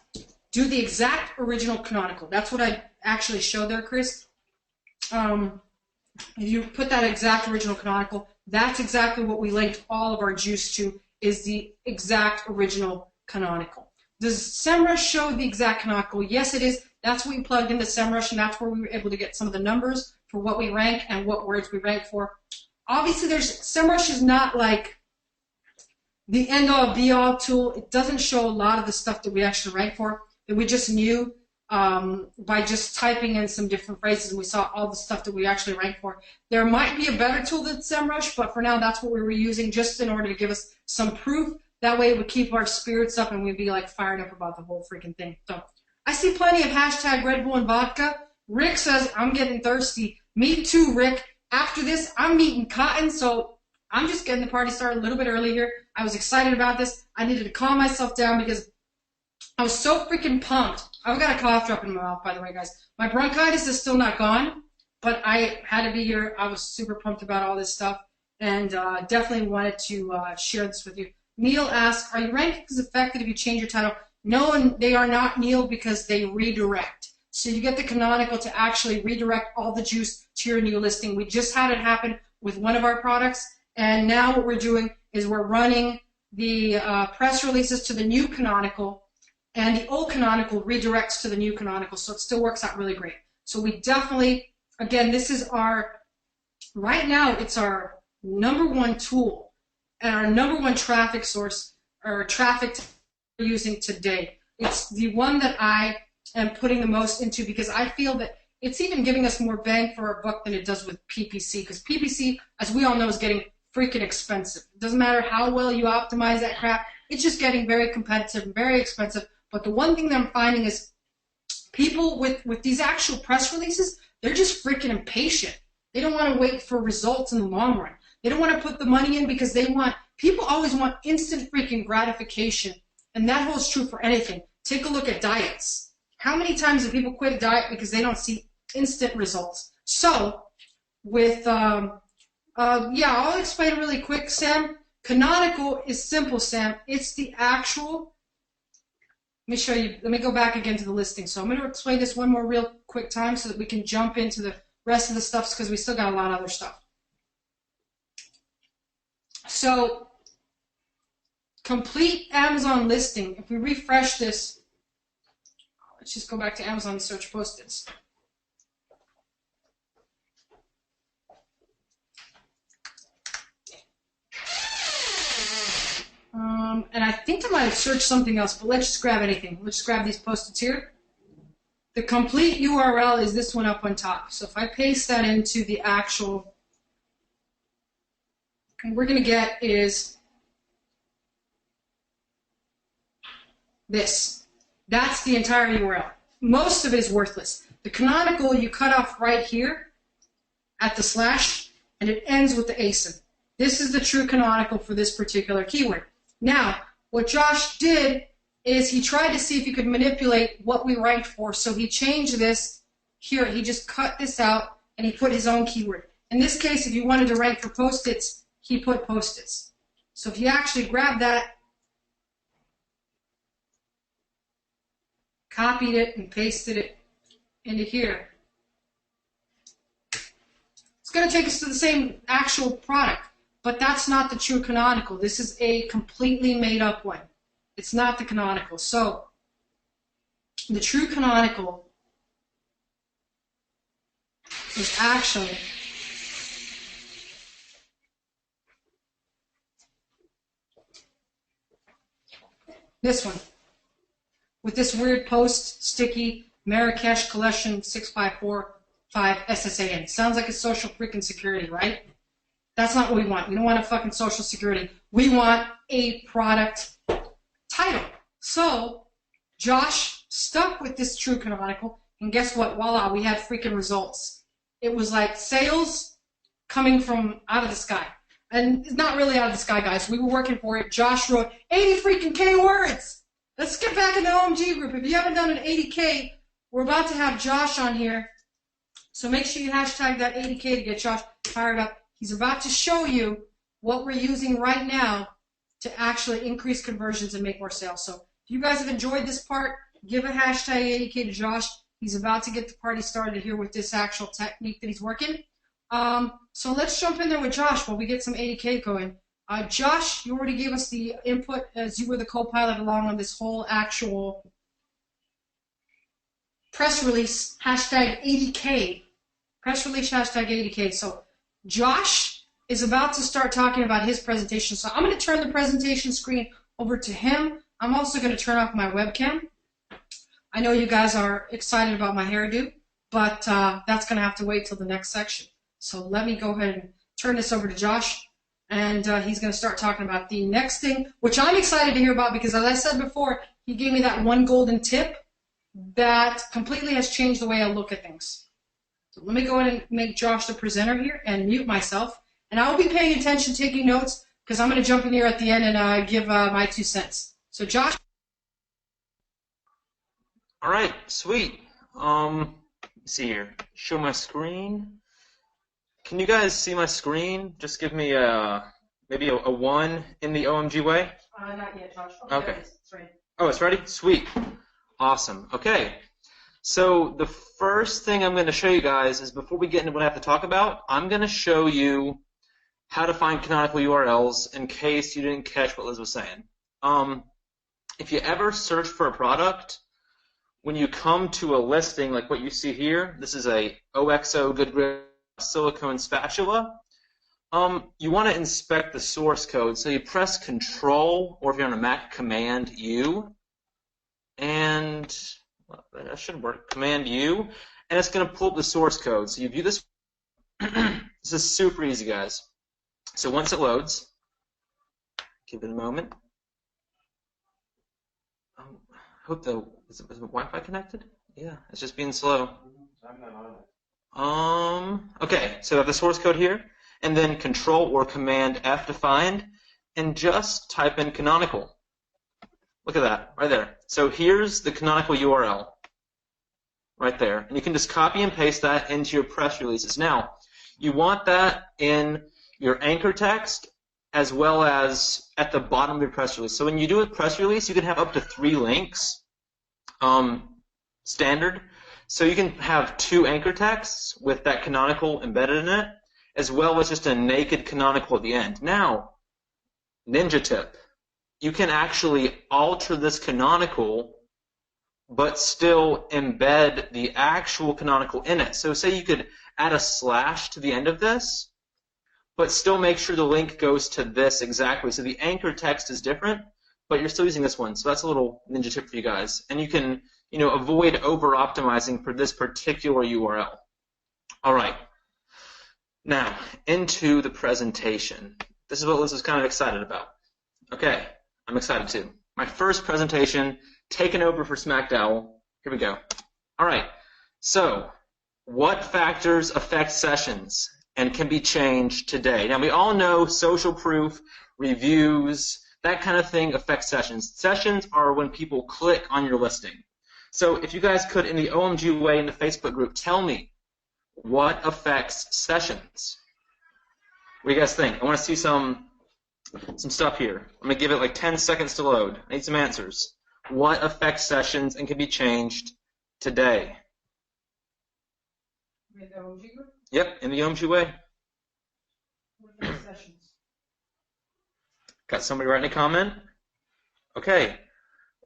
do the exact original canonical. That's what I actually showed there, Chris. If you put that exact original canonical, that's exactly what we linked all of our juice to, is the exact original canonical. Does SEMrush show the exact canonical? Yes, it is. That's what we plugged into SEMrush, and that's where we were able to get some of the numbers for what we rank and what words we rank for. Obviously, SEMrush is not like the end-all, be-all tool. It doesn't show a lot of the stuff that we actually rank for, that we just knew by just typing in some different phrases, and we saw all the stuff that we actually rank for. There might be a better tool than SEMrush, but for now, that's what we were using just in order to give us some proof. That way, it would keep our spirits up, and we'd be like fired up about the whole freaking thing. So, I see plenty of hashtag Red Bull and vodka. Rick says, I'm getting thirsty. Me too, Rick. After this, I'm eating cotton, so I'm just getting the party started a little bit early here. I was excited about this. I needed to calm myself down because I was so freaking pumped. I've got a cough drop in my mouth, by the way, guys. My bronchitis is still not gone, but I had to be here. I was super pumped about all this stuff, and definitely wanted to share this with you. Neil asks, are your rankings affected if you change your title? No, and they are not, Neil, because they redirect. So you get the canonical to actually redirect all the juice to your new listing. We just had it happen with one of our products, and now what we're doing is we're running the press releases to the new canonical, and the old canonical redirects to the new canonical, so it still works out really great. So we definitely, again, this is right now it's our #1 tool and our #1 traffic source, or traffic we're using today. It's the one that I am putting the most into because I feel that it's even giving us more bang for our buck than it does with PPC, because PPC, as we all know, is getting freaking expensive. It doesn't matter how well you optimize that crap, it's just getting very competitive and very expensive. But the one thing that I'm finding is People with these actual press releases, they're just freaking impatient. They don't want to wait for results in the long run. They don't want to put the money in because people always want instant freaking gratification. And that holds true for anything. Take a look at diets. How many times do people quit a diet because they don't see instant results? So, I'll explain really quick, Sam. Canonical is simple, Sam. It's the actual. Let me show you. Let me go back again to the listing. So I'm going to explain this one more real quick time so that we can jump into the rest of the stuff because we still got a lot of other stuff. So, complete Amazon listing. If we refresh this, let's just go back to Amazon and search Post-its. And I think I might have searched something else, but let's just grab anything. Let's just grab these Post-its here. The complete URL is this one up on top. So if I paste that into the actual, what we're going to get is this. That's the entire URL. Most of it is worthless. The canonical you cut off right here at the slash, and it ends with the ASIN. This is the true canonical for this particular keyword. Now, what Josh did is he tried to see if he could manipulate what we ranked for, so he changed this here. He just cut this out, and he put his own keyword. In this case, if you wanted to rank for Post-its, he put Post-its. So if you actually grab that, copied it, and pasted it into here, it's going to take us to the same actual product. But that's not the true canonical. This is a completely made up one. It's not the canonical. So, the true canonical is actually this one. With this weird post, sticky, Marrakesh Collection 6545 SSAN. Sounds like a social freaking security, right? That's not what we want. We don't want a fucking social security. We want a product title. So, Josh stuck with this true canonical, and guess what? Voila, we had freaking results. It was like sales coming from out of the sky. And it's not really out of the sky, guys. We were working for it. Josh wrote 80 freaking K words. Let's get back in the OMG group. If you haven't done an 80K, we're about to have Josh on here. So make sure you hashtag that 80K to get Josh fired up. He's about to show you what we're using right now to actually increase conversions and make more sales. So if you guys have enjoyed this part, give a hashtag 80K to Josh. He's about to get the party started here with this actual technique that he's working. So let's jump in there with Josh while we get some 80K going. Josh, you already gave us the input as you were the co-pilot along on this whole actual press release, hashtag 80K. Press release, hashtag 80K. So Josh is about to start talking about his presentation. So I'm going to turn the presentation screen over to him. I'm also going to turn off my webcam. I know you guys are excited about my hairdo, but that's going to have to wait till the next section. So let me go ahead and turn this over to Josh, and he's going to start talking about the next thing, which I'm excited to hear about because, as I said before, he gave me that one golden tip that completely has changed the way I look at things. So let me go ahead and make Josh the presenter here and mute myself. And I'll be paying attention, taking notes, because I'm going to jump in here at the end and give my 2 cents. So Josh. All right, sweet. Let's see here. Show my screen. Can you guys see my screen? Just give me maybe a 1 in the OMG way. Not yet, Josh. Okay. It's ready. Oh, it's ready? Sweet. Awesome. Okay. So the first thing I'm going to show you guys is before we get into what I have to talk about, I'm going to show you how to find canonical URLs in case you didn't catch what Liz was saying. If you ever search for a product, when you come to a listing like what you see here, this is a OXO Good Grip silicone spatula. You want to inspect the source code. So you press Control, or if you're on a Mac, Command U, and well, that should work. Command U, and it's going to pull up the source code. So you view this. This is super easy, guys. So once it loads, give it a moment. I hope is the Wi-Fi connected? Yeah, it's just being slow. I'm not on it. Okay, so I have the source code here, and then Control or Command F to find, and just type in canonical. Look at that, right there. So here's the canonical URL, right there. And you can just copy and paste that into your press releases. Now, you want that in your anchor text as well as at the bottom of your press release. So when you do a press release, you can have up to 3 links, standard. So you can have 2 anchor texts with that canonical embedded in it, as well as just a naked canonical at the end. Now, ninja tip. You can actually alter this canonical, but still embed the actual canonical in it. So say you could add a slash to the end of this, but still make sure the link goes to this exactly. So the anchor text is different, but you're still using this one. So that's a little ninja tip for you guys. And you can, avoid over-optimizing for this particular URL. All right. Now, into the presentation. This is what Liz was kind of excited about. Okay, I'm excited too. My first presentation, taken over for SmackDowell. Here we go. All right, so what factors affect sessions and can be changed today? Now, we all know social proof, reviews, that kind of thing affects sessions. Sessions are when people click on your listing. So if you guys could, in the OMG way in the Facebook group, tell me what affects sessions. What do you guys think? I want to see some stuff here. I'm going to give it like 10 seconds to load. I need some answers. What affects sessions and can be changed today? In the OMG group? Yep, in the OMG way. What affects sessions? Got somebody writing a comment? Okay.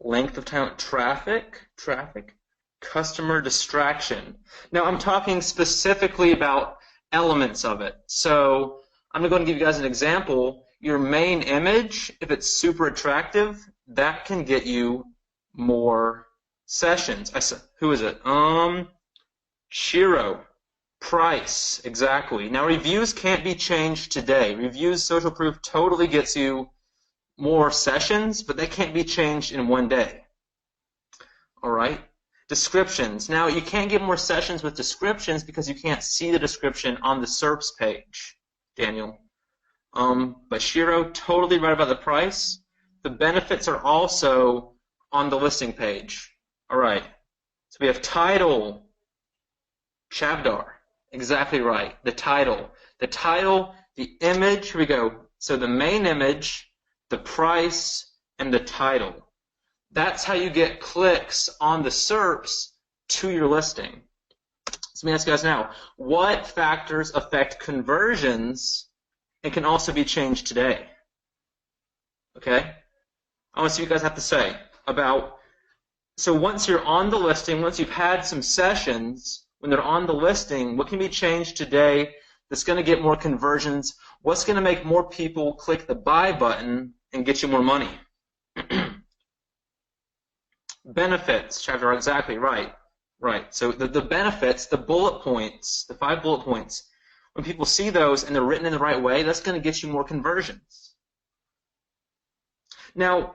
Length of time, traffic, customer distraction. Now I'm talking specifically about elements of it. So I'm going to give you guys an example. Your main image, if it's super attractive, that can get you more sessions. Who is it? Shiro. Price, exactly. Now reviews can't be changed today. Reviews, social proof totally gets you more sessions, but they can't be changed in one day. All right. Descriptions. Now, you can't get more sessions with descriptions because you can't see the description on the SERPs page, Daniel. But Shiro, totally right about the price. The benefits are also on the listing page. All right. So we have title. Shavdar. Exactly right. The title. The title, the image. Here we go. So the main image, the price, and the title. That's how you get clicks on the SERPs to your listing. So let me ask you guys now, what factors affect conversions and can also be changed today? Okay? I want to see what you guys have to say about, so once you're on the listing, once you've had some sessions, when they're on the listing, what can be changed today that's going to get more conversions? What's going to make more people click the buy button and get you more money? Benefits, chapter, exactly right. Right. So the benefits, the bullet points, the 5 bullet points, when people see those and they're written in the right way, that's going to get you more conversions. Now,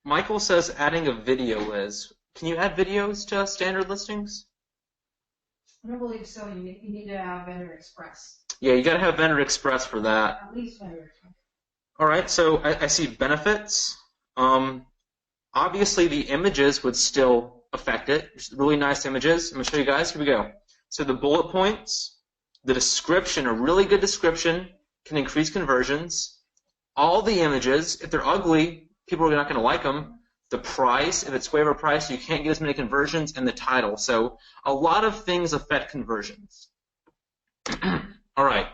Michael says adding a video, Liz. Can you add videos to standard listings? I don't believe so. You need to have Vendor Express. Yeah, you got to have Vendor Express for that. At least Vendor Express. All right, so I see benefits. Obviously, the images would still affect it. Just really nice images. I'm going to show you guys. Here we go. So the bullet points, the description, a really good description can increase conversions. All the images, if they're ugly, people are not going to like them. The price, if it's way overpriced, you can't get as many conversions, and the title. So a lot of things affect conversions. All right.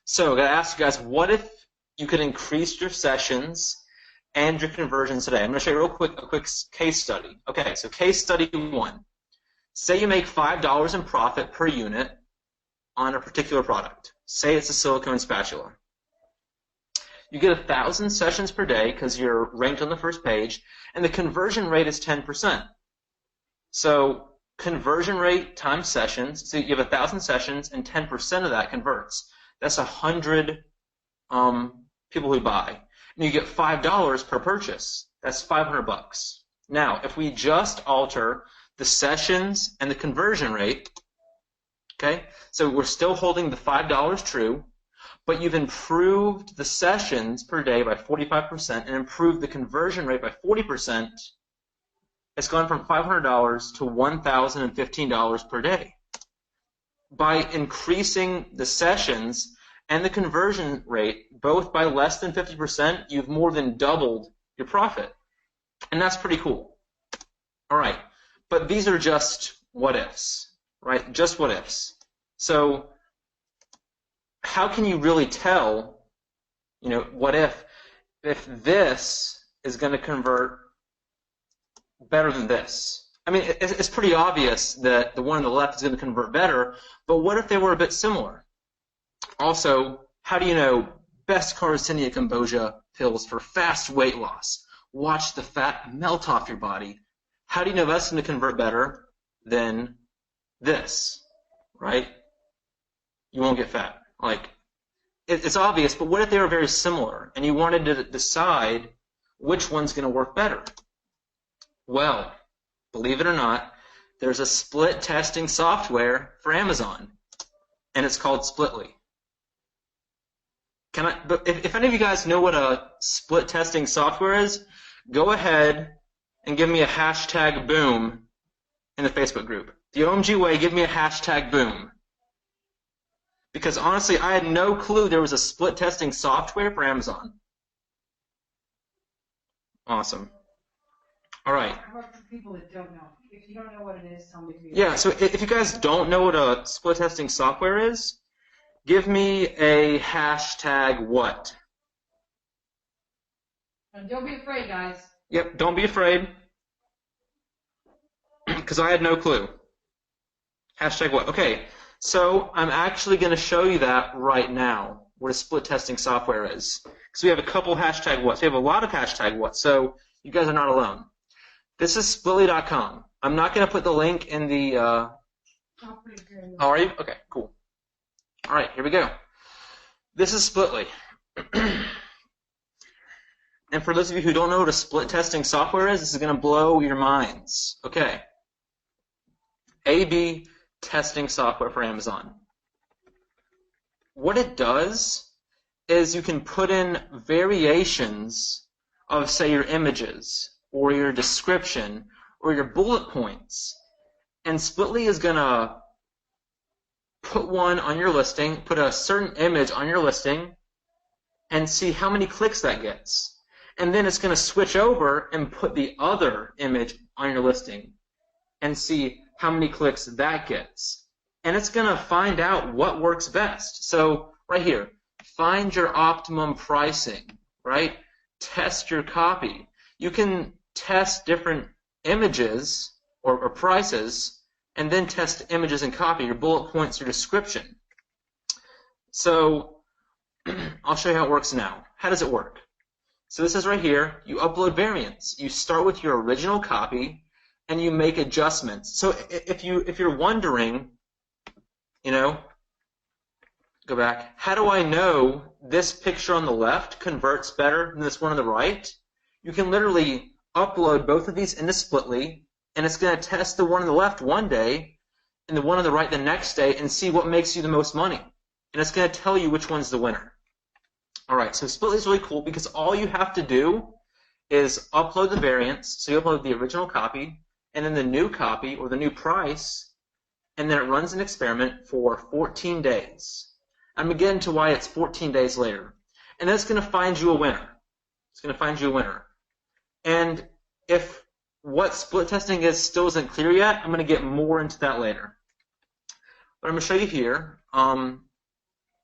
So I got to ask you guys, what if you could increase your sessions and your conversions today? I'm going to show you a quick case study. Okay, so case study 1. Say you make $5 in profit per unit on a particular product. Say it's a silicone spatula. You get 1,000 sessions per day because you're ranked on the first page, and the conversion rate is 10%. So conversion rate times sessions, so you have 1,000 sessions, and 10% of that converts. That's 100 people who buy. And you get $5 per purchase. That's $500. Now, if we just alter the sessions and the conversion rate, okay, so we're still holding the $5 true, but you've improved the sessions per day by 45% and improved the conversion rate by 40%, it's gone from $500 to $1,015 per day. By increasing the sessions and the conversion rate both by less than 50%, you've more than doubled your profit. And that's pretty cool. All right, but these are just what ifs, right? Just what ifs. So how can you really tell, what if this is going to convert better than this? I mean, it's pretty obvious that the one on the left is going to convert better, but what if they were a bit similar? Also, how do you know best Carcinia Cambogia pills for fast weight loss? Watch the fat melt off your body. How do you know that's going to convert better than this, right? You won't get fat. Like, it's obvious, but what if they were very similar and you wanted to decide which one's going to work better? Well, believe it or not, there's a split testing software for Amazon, and it's called Splitly. But if any of you guys know what a split testing software is, go ahead and give me a hashtag boom in the Facebook group. The OMG way, give me a hashtag boom. Because honestly, I had no clue there was a split testing software for Amazon. Awesome. All right. How about for people that don't know? If you don't know what it is, tell me. Yeah, so if you guys don't know what a split testing software is, give me a hashtag what? And don't be afraid, guys. Yep, don't be afraid. Because I had no clue. Hashtag what? Okay, so I'm actually going to show you that right now, what a split testing software is. Because we have a couple hashtag whats. We have a lot of hashtag whats, so you guys are not alone. This is splitly.com. I'm not going to put the link in the... Oh, are you? Okay, cool. All right, here we go. This is Splitly. And for those of you who don't know what a split testing software is, this is going to blow your minds. Okay. A/B testing software for Amazon. What it does is you can put in variations of, say, your images or your description or your bullet points. And Splitly is going to put one on your listing, put a certain image on your listing, and see how many clicks that gets. And then it's going to switch over and put the other image on your listing and see how many clicks that gets. And it's going to find out what works best. So right here, find your optimum pricing, right? Test your copy. You can test different images or prices and then test images and copy, your bullet points, your description. So I'll show you how it works now. How does it work? So this is right here. You upload variants. You start with your original copy, and you make adjustments. So if you're wondering, go back. How do I know this picture on the left converts better than this one on the right? You can literally upload both of these into Splitly, and it's going to test the one on the left one day and the one on the right the next day and see what makes you the most money. And it's going to tell you which one's the winner. All right, so Splitly is really cool because all you have to do is upload the variants. So you upload the original copy and then the new copy or the new price, and then it runs an experiment for 14 days. I'm going to get into why it's 14 days later. And then it's going to find you a winner. It's going to find you a winner. And if what split testing is still isn't clear yet, I'm going to get more into that later. But I'm going to show you here.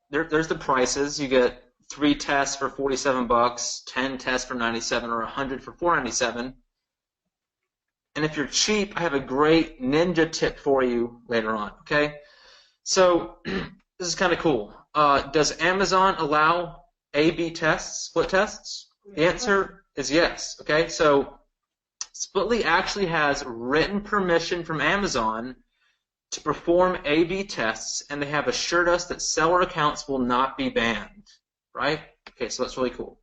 There's the prices. You get 3 tests for $47, 10 tests for $97, or 100 for $497. And if you're cheap, I have a great ninja tip for you later on. Okay, so this is kind of cool. Does Amazon allow A/B tests, split tests? The answer is yes. Okay, so Splitly actually has written permission from Amazon to perform A/B tests, and they have assured us that seller accounts will not be banned. Right? Okay, so that's really cool.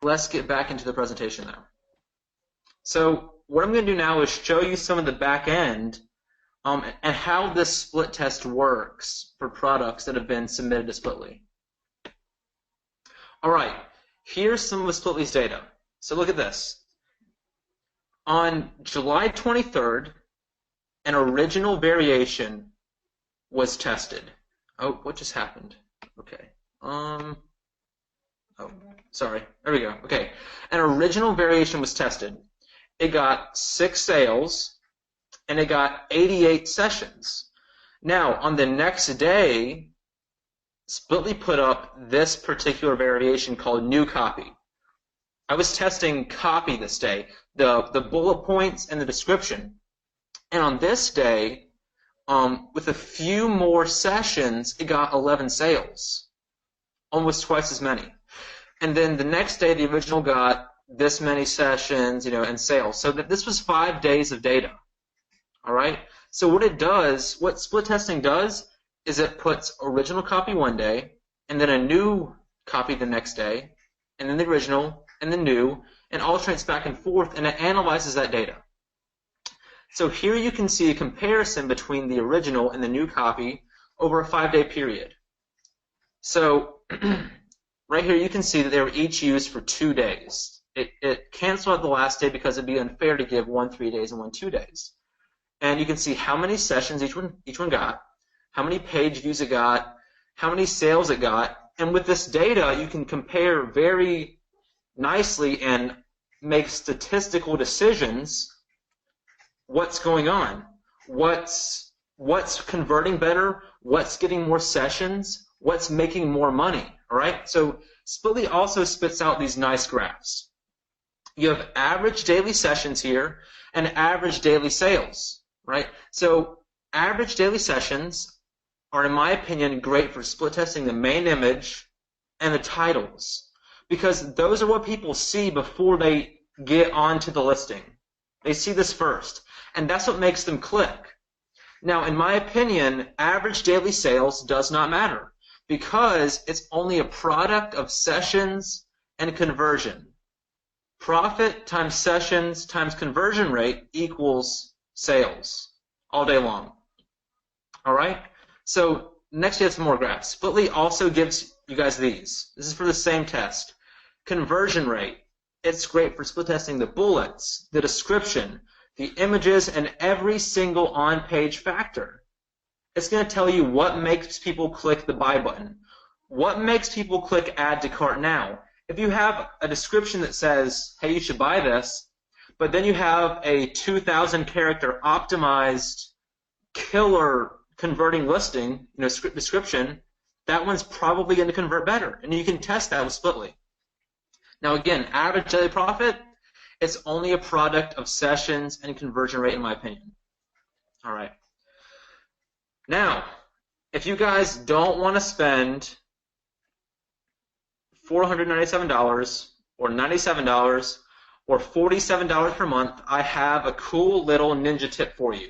Let's get back into the presentation now. So what I'm going to do now is show you some of the back end and how this split test works for products that have been submitted to Splitly. All right, here's some of the Splitly's data. So look at this. On July 23rd, an original variation was tested. Oh, what just happened? Okay. Oh, sorry. There we go. Okay. An original variation was tested. It got 6 sales, and it got 88 sessions. Now, on the next day, Splitly put up this particular variation called new copy. I was testing copy this day, the bullet points and the description. And on this day, with a few more sessions, it got 11 sales, almost twice as many. And then the next day, the original got this many sessions, and sales. So that this was 5 days of data. All right. So what it does, what split testing does, is it puts original copy one day, and then a new copy the next day, and then the original, and the new, and alternates back and forth, and it analyzes that data. So here you can see a comparison between the original and the new copy over a 5-day period. So right here you can see that they were each used for 2 days. It canceled out the last day because it'd be unfair to give one 3 days and one 2 days. And you can see how many sessions each one got, how many page views it got, how many sales it got, and with this data you can compare very nicely and make statistical decisions. What's going on? What's converting better? What's getting more sessions? What's making more money? All right. So Splitly also spits out these nice graphs. You have average daily sessions here and average daily sales, right? So average daily sessions are, in my opinion, great for split testing the main image and the titles, because those are what people see before they get onto the listing. They see this first, and that's what makes them click. Now, in my opinion, average daily sales does not matter because it's only a product of sessions and conversion. Profit times sessions times conversion rate equals sales all day long. All right? So next you have some more graphs. Splitly also gives you guys these. This is for the same test. Conversion rate. It's great for split testing the bullets, the description, the images, and every single on-page factor. It's going to tell you what makes people click the buy button. What makes people click add to cart now? If you have a description that says, hey, you should buy this, but then you have a 2,000 character optimized killer converting listing, description, that one's probably going to convert better. And you can test that with Splitly. Now again, average daily profit, it's only a product of sessions and conversion rate, in my opinion. All right. Now, if you guys don't want to spend $497 or $97 or $47 per month, I have a cool little ninja tip for you.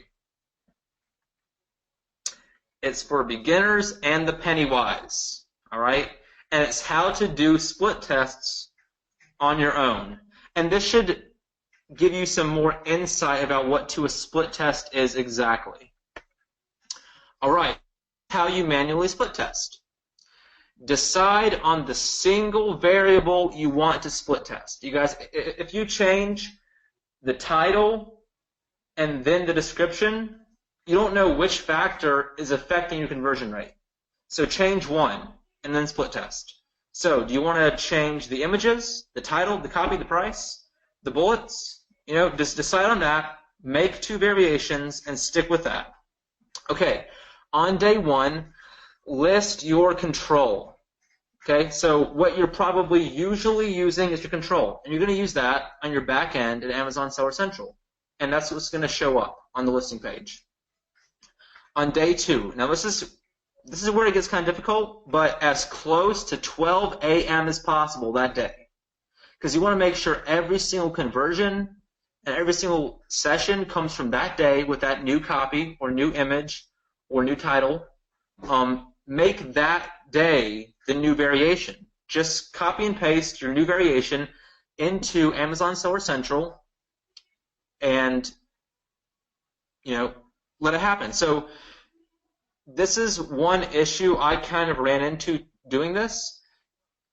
It's for beginners and the penny wise, all right? And it's how to do split tests on your own. And this should give you some more insight about what a split test is exactly. All right, how you manually split test. Decide on the single variable you want to split test. You guys, if you change the title and then the description, you don't know which factor is affecting your conversion rate. So change one and then split test. So do you want to change the images, the title, the copy, the price, the bullets? Just decide on that, make 2 variations, and stick with that. Okay, on day 1, list your control. Okay, so what you're probably usually using is your control, and you're going to use that on your back end at Amazon Seller Central, and that's what's going to show up on the listing page. On day 2, now this is where it gets kind of difficult, but as close to 12 a.m. as possible that day, because you want to make sure every single conversion and every single session comes from that day with that new copy or new image or new title. Make that day the new variation. Just copy and paste your new variation into Amazon Seller Central, and, let it happen. So this is one issue I kind of ran into doing this.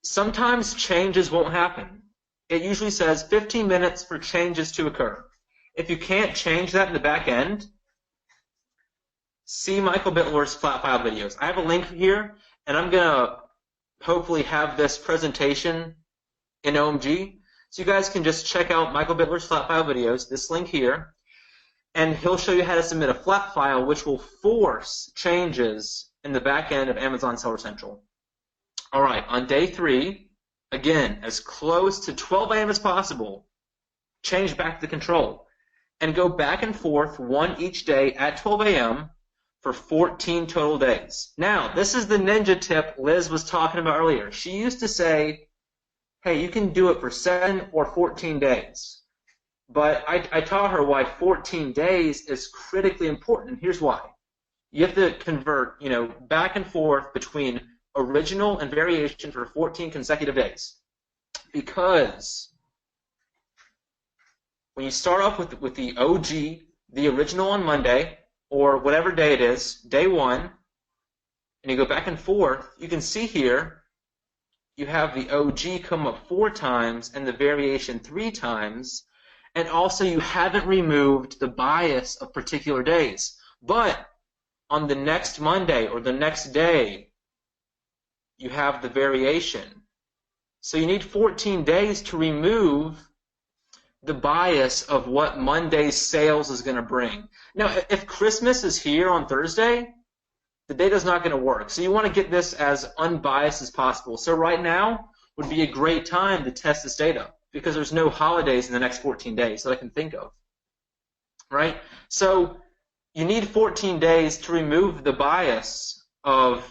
Sometimes changes won't happen. It usually says 15 minutes for changes to occur. If you can't change that in the back end, see Michael Bitler's flat file videos. I have a link here, and I'm going to hopefully have this presentation in OMG. So you guys can just check out Michael Bitler's flat file videos, this link here, and he'll show you how to submit a flat file which will force changes in the back end of Amazon Seller Central. All right, on day 3, again, as close to 12 a.m. as possible, change back to the control and go back and forth one each day at 12 a.m. for 14 total days. Now, this is the ninja tip Liz was talking about earlier. She used to say, hey, you can do it for 7 or 14 days. But I taught her why 14 days is critically important. Here's why. You have to convert, back and forth between original and variation for 14 consecutive days. Because when you start off with the OG, the original on Monday, or whatever day it is, day 1, and you go back and forth, you can see here you have the OG come up 4 times and the variation 3 times, and also you haven't removed the bias of particular days. But on the next Monday or the next day, you have the variation. So you need 14 days to remove the bias of what Monday's sales is going to bring. Now, if Christmas is here on Thursday, the data's not going to work. So you want to get this as unbiased as possible. So right now would be a great time to test this data because there's no holidays in the next 14 days that I can think of. Right? So you need 14 days to remove the bias of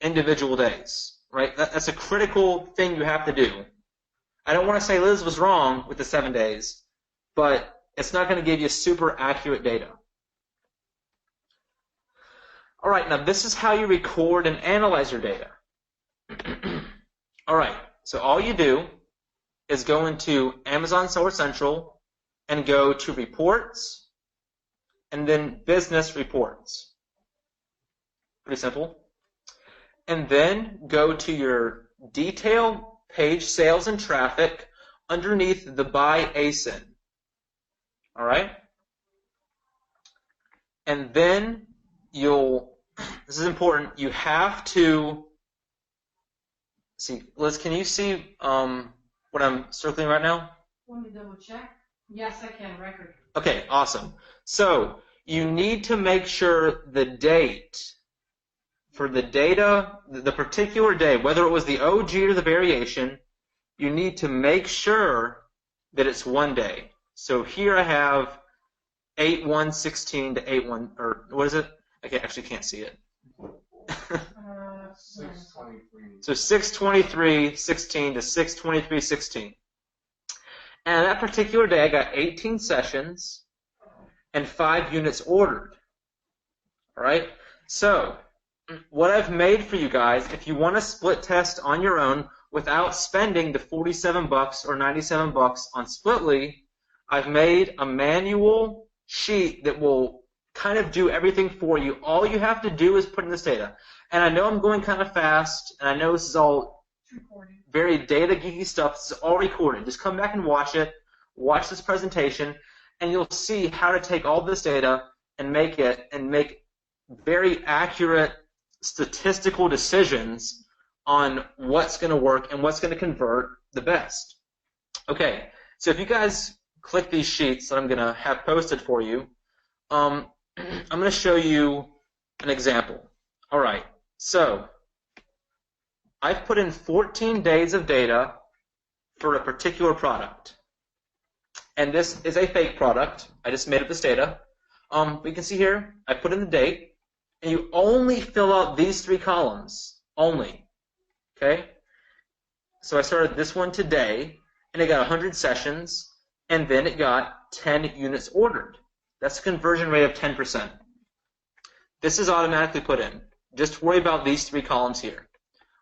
individual days. Right? That's a critical thing you have to do. I don't want to say Liz was wrong with the 7 days, but it's not going to give you super accurate data. All right, now this is how you record and analyze your data. All right, so all you do is go into Amazon Seller Central and go to Reports and then Business Reports. Pretty simple. And then go to your Detail, Page Sales, and Traffic underneath the By ASIN. All right? And then this is important, you have to, see, Liz, can you see what I'm circling right now? Let me double check. Yes, I can, record. Okay, awesome. So you need to make sure the date for the data, the particular day, whether it was the OG or the variation, you need to make sure that it's one day. So here I have 8/1/16 to 8/1, or what is it? I actually can't see it. 6/23. So 6/23/16 to 6/23/16. And that particular day, I got 18 sessions and 5 units ordered. All right? So what I've made for you guys, if you want to split test on your own without spending the $47 or $97 on Splitly, I've made a manual sheet that will kind of do everything for you. All you have to do is put in this data. And I know I'm going kind of fast, and I know this is all very data geeky stuff. This is all recorded. Just come back and watch it. Watch this presentation, and you'll see how to take all this data and make very accurate statistical decisions on what's going to work and what's going to convert the best. Okay, so if you guys click these sheets that I'm going to have posted for you, I'm going to show you an example. All right, so I've put in 14 days of data for a particular product. And this is a fake product. I just made up this data. We can see here, I put in the date, and you only fill out these 3 columns, only. Okay? So I started this one today, and it got 100 sessions, and then it got 10 units ordered. That's a conversion rate of 10%. This is automatically put in. Just worry about these 3 columns here.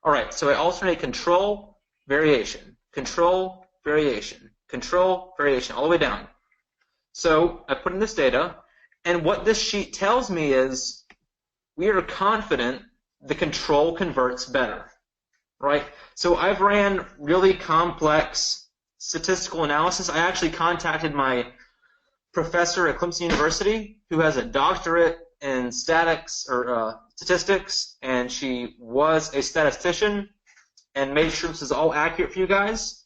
All right, so I alternate control, variation, control, variation, control, variation, all the way down. So I put in this data, and what this sheet tells me is we are confident the control converts better, right? So I've ran really complex statistical analysis. I actually contacted my professor at Clemson University who has a doctorate in statistics, and she was a statistician and made sure this is all accurate for you guys.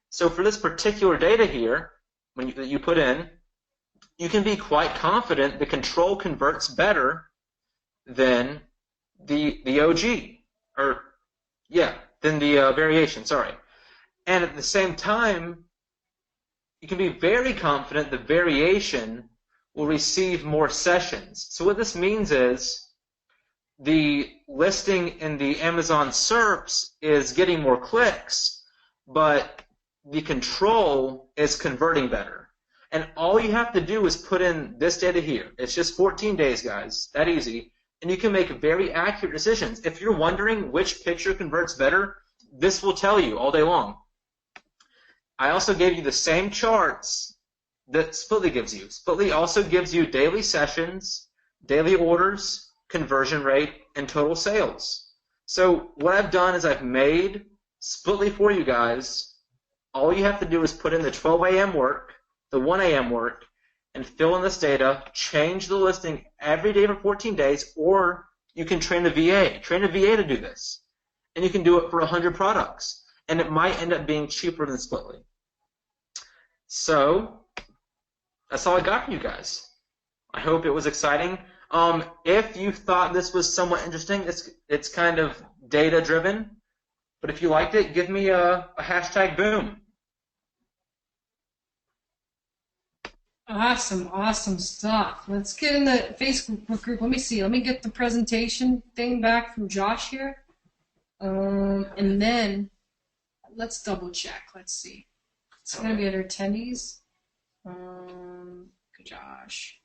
So for this particular data here, that you put in, you can be quite confident the control converts better than the OG, than the variation, sorry. And at the same time, you can be very confident the variation will receive more sessions. So what this means is the listing in the Amazon SERPs is getting more clicks, but the control is converting better. And all you have to do is put in this data here. It's just 14 days, guys. That easy. And you can make very accurate decisions. If you're wondering which picture converts better, this will tell you all day long. I also gave you the same charts that Splitly gives you. Splitly also gives you daily sessions, daily orders, conversion rate, and total sales. So what I've done is I've made Splitly for you guys. All you have to do is put in the 12 a.m. work, the 1 a.m. work, and fill in this data, change the listing every day for 14 days, or you can train a VA. Train a VA to do this. And you can do it for 100 products. And it might end up being cheaper than Splitly. So that's all I got for you guys. I hope it was exciting. If you thought this was somewhat interesting, it's kind of data-driven. But if you liked it, give me a hashtag boom. Awesome, awesome stuff. Let's get in the Facebook group. Let me see. Let me get the presentation thing back from Josh here. And then let's double check. Let's see. It's going to be under attendees. Josh.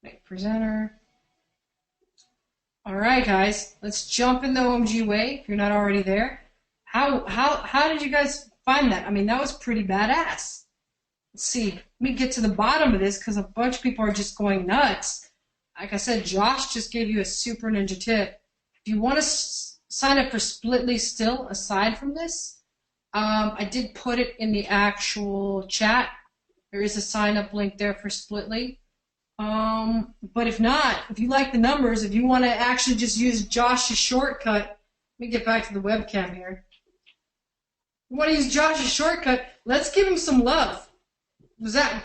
Make presenter. All right, guys. Let's jump in the OMG way if you're not already there. How did you guys find that? I mean, that was pretty badass. Let's see. Let me get to the bottom of this because a bunch of people are just going nuts. Like I said, Josh just gave you a super ninja tip. If you want to sign up for Splitly still, aside from this, I did put it in the actual chat. There is a sign-up link there for Splitly. But if not, if you like the numbers, if you want to actually just use Josh's shortcut, let me get back to the webcam here. You want to use Josh's shortcut, let's give him some love.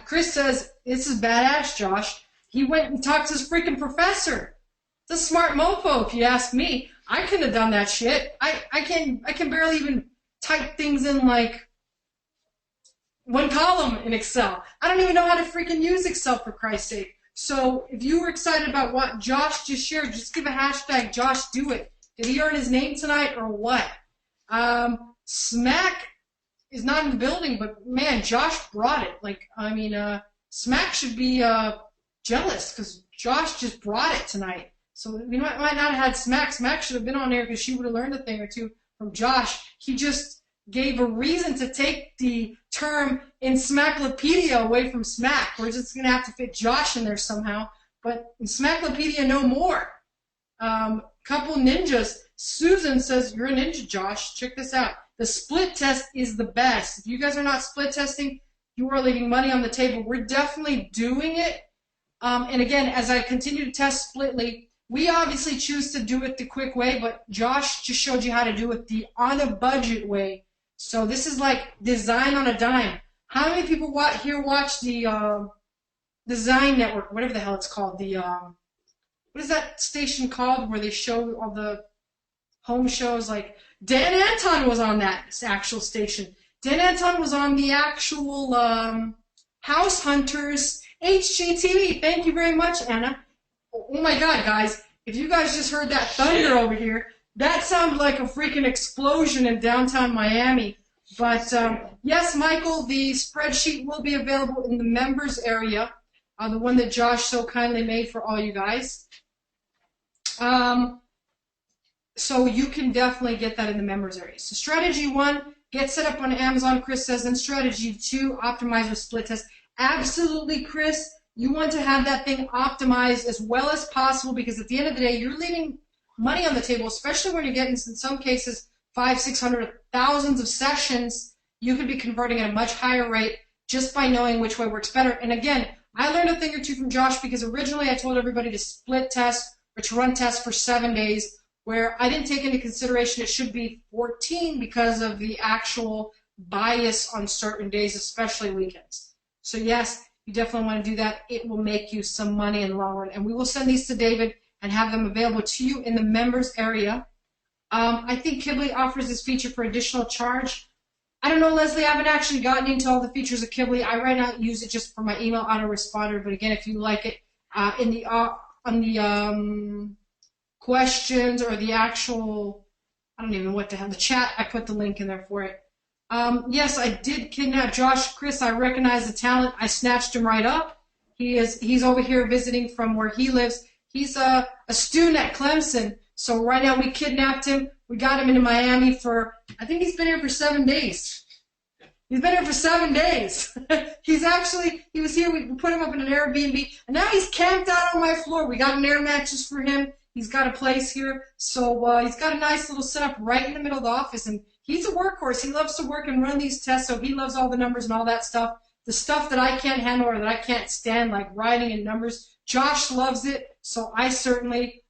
Chris says, this is badass, Josh. He went and talked to his freaking professor. It's a smart mofo, if you ask me. I couldn't have done that shit. I can barely even type things in like one column in Excel. I don't even know how to freaking use Excel, for Christ's sake. So if you were excited about what Josh just shared, just give a hashtag Josh do it. Did he earn his name tonight or what? Smack is not in the building, but man, Josh brought it. Like, I mean, Smack should be jealous because Josh just brought it tonight. So we might not have had Smack. Smack should have been on there because she would have learned a thing or two from Josh. He just gave a reason to take the term in Smacklopedia away from Smack. We're just going to have to fit Josh in there somehow. But in Smacklopedia, no more. Couple ninjas. Susan says, you're a ninja, Josh. Check this out. The split test is the best. If you guys are not split testing, you are leaving money on the table. We're definitely doing it. And again, as I continue to test Splitly, we obviously choose to do it the quick way, but Josh just showed you how to do it the on a budget way. So this is like design on a dime. How many people here watch the Design Network, whatever the hell it's called? The what is that station called where they show all the home shows? Like Dan Anton was on that actual station. Dan Anton was on the actual House Hunters HGTV. Thank you very much, Anna. Oh my God, guys! If you guys just heard that thunder over here, that sounded like a freaking explosion in downtown Miami. But yes, Michael, the spreadsheet will be available in the members area, the one that Josh so kindly made for all you guys. So you can definitely get that in the members area. So strategy 1, Get set up on Amazon, Chris says, and strategy 2, optimize with split test. Absolutely, Chris. You want to have that thing optimized as well as possible because at the end of the day, you're leaving money on the table, especially when you're getting, in some cases, 500, 600, thousands of sessions. You could be converting at a much higher rate just by knowing which way works better. And again, I learned a thing or two from Josh because originally I told everybody to split test or to run tests for 7 days, where I didn't take into consideration it should be 14 because of the actual bias on certain days, especially weekends. So yes, you definitely want to do that. It will make you some money in the long run. And we will send these to David and have them available to you in the members area. I think Kibble offers this feature for additional charge. I don't know, Leslie, I haven't actually gotten into all the features of Kibble. I right now use it just for my email autoresponder, but again, if you like it, on the questions or the actual, I don't even know what to have, the chat, I put the link in there for it. Yes, I did kidnap Josh. Chris, I recognize the talent. I snatched him right up. He's over here visiting from where he lives. He's a student at Clemson, so right now we kidnapped him. We got him into Miami for, I think he's been here for 7 days. He's been here for 7 days. He was here, we put him up in an Airbnb, and now he's camped out on my floor. We got an air mattress for him. He's got a place here, so he's got a nice little setup right in the middle of the office, and he's a workhorse. He loves to work and run these tests, so he loves all the numbers and all that stuff. The stuff that I can't handle or that I can't stand, like writing in numbers, Josh loves it, so I certainly,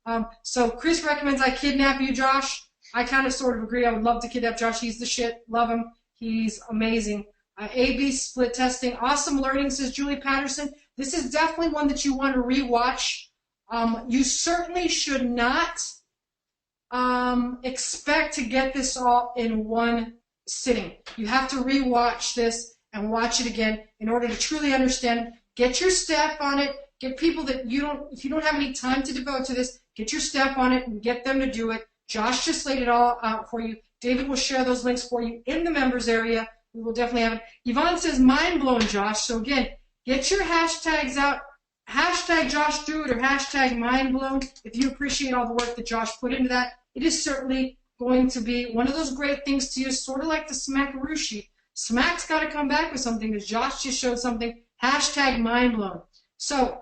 so Chris recommends I kidnap you, Josh. I kind of sort of agree. I would love to kidnap Josh. He's the shit. Love him. He's amazing. A/B split testing. Awesome learning, says Julie Patterson. This is definitely one that you want to rewatch. You certainly should not expect to get this all in one sitting. You have to rewatch this and watch it again in order to truly understand it. Get your staff on it. Get people that if you don't have any time to devote to this, get your staff on it and get them to do it. Josh just laid it all out for you. David will share those links for you in the members area. We will definitely have it. Yvonne says, mind blown, Josh. So again, get your hashtags out. Hashtag Josh Do It or hashtag mind blown if you appreciate all the work that Josh put into that. It is certainly going to be one of those great things to use, sort of like the Smackaroo sheet. Smack's got to come back with something because Josh just showed something. Hashtag mind blown. So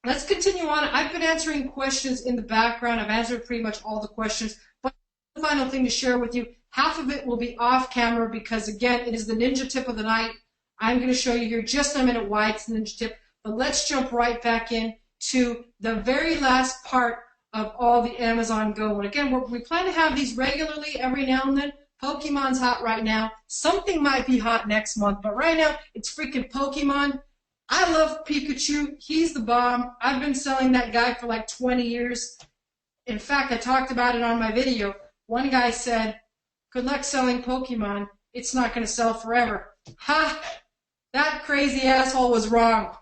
let's continue on. I've been answering questions in the background. I've answered pretty much all the questions. But the final thing to share with you, half of it will be off camera because, again, it is the ninja tip of the night. I'm going to show you here just in a minute why it's the ninja tip. But let's jump right back in to the very last part of all the Amazon Go. And again, we plan to have these regularly every now and then. Pokemon's hot right now. Something might be hot next month, but right now it's freaking Pokemon. I love Pikachu. He's the bomb. I've been selling that guy for like 20 years. In fact, I talked about it on my video. One guy said, good luck selling Pokemon. It's not going to sell forever. Ha! That crazy asshole was wrong.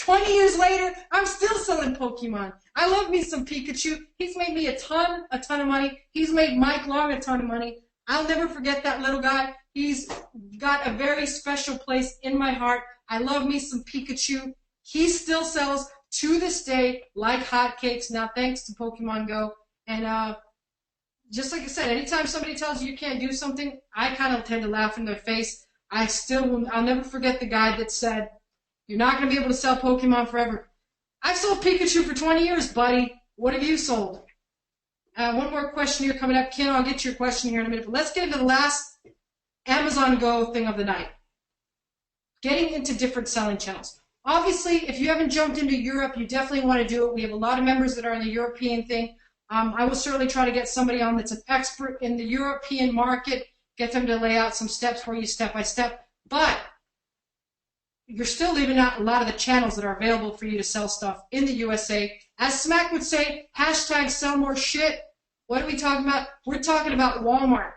20 years later, I'm still selling Pokemon. I love me some Pikachu. He's made me a ton of money. He's made Mike Long a ton of money. I'll never forget that little guy. He's got a very special place in my heart. I love me some Pikachu. He still sells to this day like hotcakes now thanks to Pokemon Go. And just like I said, anytime somebody tells you you can't do something, I kind of tend to laugh in their face. I'll never forget the guy that said, you're not going to be able to sell Pokemon forever. I've sold Pikachu for 20 years, buddy. What have you sold? One more question here coming up. Ken, I'll get to your question here in a minute. But let's get into the last Amazon Go thing of the night. Getting into different selling channels. Obviously, if you haven't jumped into Europe, you definitely want to do it. We have a lot of members that are in the European thing. I will certainly try to get somebody on that's an expert in the European market, get them to lay out some steps for you step by step. But you're still leaving out a lot of the channels that are available for you to sell stuff in the USA. As Smack would say, hashtag sell more shit. What are we talking about? We're talking about Walmart.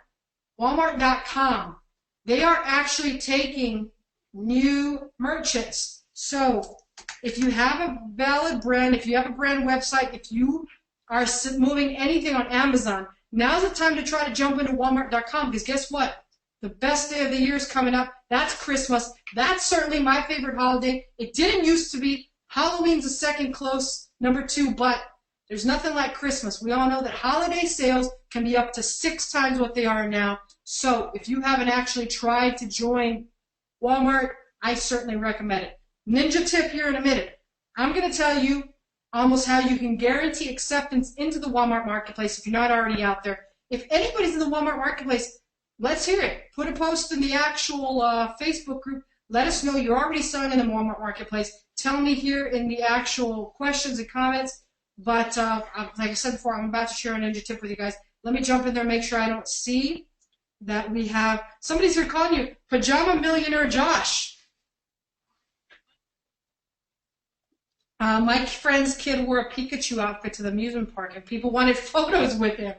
Walmart.com. They are actually taking new merchants. So if you have a valid brand, if you have a brand website, if you are moving anything on Amazon, now's the time to try to jump into Walmart.com because guess what? The best day of the year is coming up. That's Christmas. That's certainly my favorite holiday. It didn't used to be. Halloween's a second close, number 2, but there's nothing like Christmas. We all know that holiday sales can be up to 6 times what they are now. So if you haven't actually tried to join Walmart, I certainly recommend it. Ninja tip here in a minute. I'm going to tell you almost how you can guarantee acceptance into the Walmart Marketplace if you're not already out there. If anybody's in the Walmart Marketplace, let's hear it. Put a post in the actual Facebook group. Let us know you're already selling in the Walmart Marketplace. Tell me here in the actual questions and comments. But like I said before, I'm about to share a ninja tip with you guys. Let me jump in there and make sure I don't see that we have somebody's here calling you Pajama Millionaire Josh. My friend's kid wore a Pikachu outfit to the amusement park, and people wanted photos with him.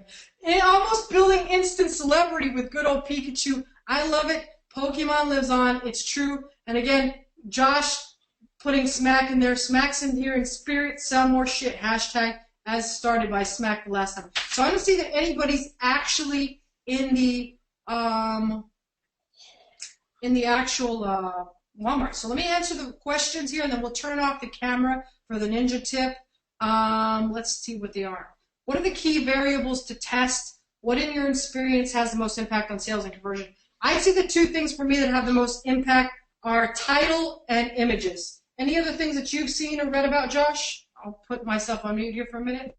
And almost building instant celebrity with good old Pikachu. I love it. Pokemon lives on. It's true. And again, Josh putting Smack in there. Smack's in here in spirit. Sell more shit. Hashtag as started by Smack the last time. So I don't see that anybody's actually in the actual Walmart. So let me answer the questions here, and then we'll turn off the camera for the ninja tip. Let's see what they are. What are the key variables to test? What in your experience has the most impact on sales and conversion? I see the two things for me that have the most impact are title and images. Any other things that you've seen or read about, Josh? I'll put myself on mute here for a minute.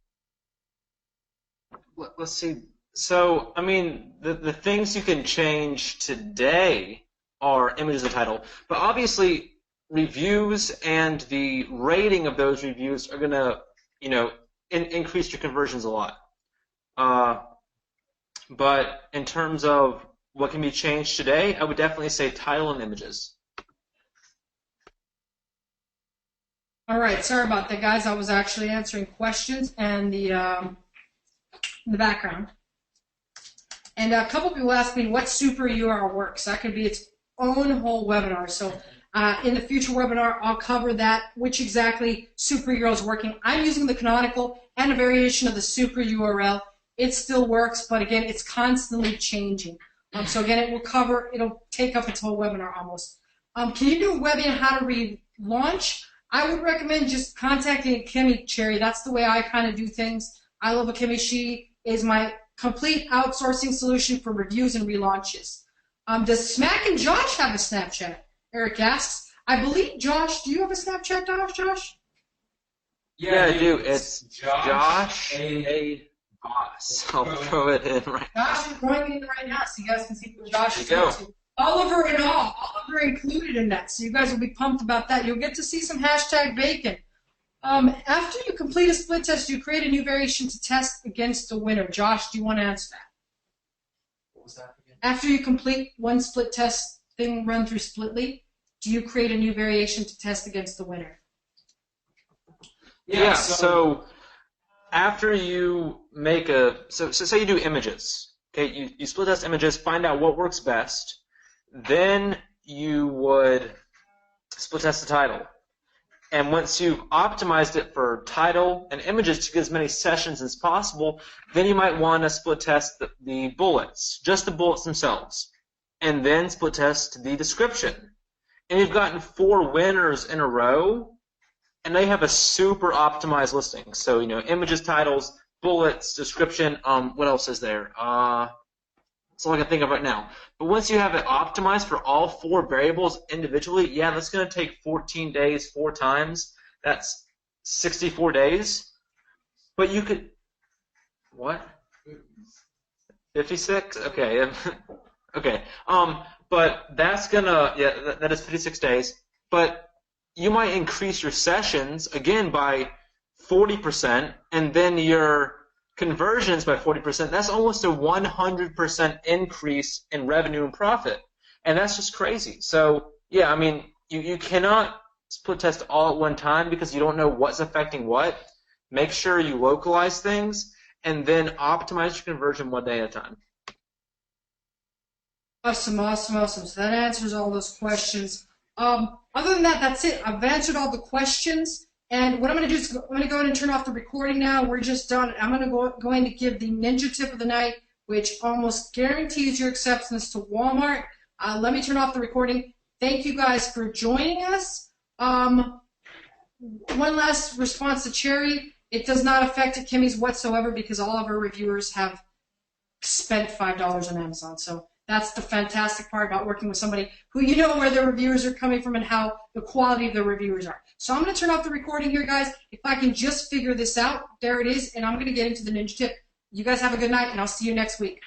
Let's see. So, I mean, the things you can change today are images and title. But obviously, reviews and the rating of those reviews are going to, increase your conversions a lot. But in terms of what can be changed today, I would definitely say title and images. All right, sorry about that, guys. I was actually answering questions and the background. And a couple people asked me what super URL works. That could be its own whole webinar. So in the future webinar, I'll cover that, which exactly super URL is working. I'm using the canonical and a variation of the super URL. It still works, but again, it's constantly changing. So again, it'll take up its whole webinar almost. Can you do a webinar on how to relaunch? I would recommend just contacting Kimmy Cherry. That's the way I kind of do things. I love Kimmy. She is my complete outsourcing solution for reviews and relaunches. Does Smack and Josh have a Snapchat? Eric asks. I believe, Josh, do you have a Snapchat, Josh? Yeah, I do. It's Josh A. Boss. I'll throw it in right now. Josh is throwing it in right now, so you guys can see what Josh is up to. Oliver and all. Oliver included in that, so you guys will be pumped about that. You'll get to see some hashtag bacon. After you complete a split test, you create a new variation to test against the winner. Josh, do you want to answer that? What was that again? After you complete one split test thing run through Splitly, do you create a new variation to test against the winner? Yeah, so after you make so say you do images, okay, you split test images, find out what works best, then you would split test the title. And once you've optimized it for title and images to get as many sessions as possible, then you might want to split test the bullets, just the bullets themselves, and then split test the description. And you've gotten 4 winners in a row, and they have a super optimized listing. So, images, titles, bullets, description, what else is there? That's all I can think of right now. But once you have it optimized for all 4 variables individually, yeah, that's going to take 14 days 4 times. That's 64 days. But you could, what? 56? Okay. Okay. But that's gonna, yeah, that is 56 days. But you might increase your sessions again by 40%, and then your conversions by 40%. That's almost a 100% increase in revenue and profit, and that's just crazy. So yeah, I mean, you cannot split test all at one time because you don't know what's affecting what. Make sure you localize things, and then optimize your conversion one day at a time. Awesome, awesome, awesome. So that answers all those questions. Other than that, that's it. I've answered all the questions. And what I'm going to do is I'm going to go ahead and turn off the recording now. We're just done. I'm going to give the ninja tip of the night, which almost guarantees your acceptance to Walmart. Let me turn off the recording. Thank you guys for joining us. One last response to Cherry. It does not affect Kimmy's whatsoever because all of our reviewers have spent $5 on Amazon. So That's the fantastic part about working with somebody who you know where their reviewers are coming from and how the quality of the reviewers are. So I'm going to turn off the recording here, guys. If I can just figure this out, there it is, and I'm going to get into the ninja tip. You guys have a good night, and I'll see you next week.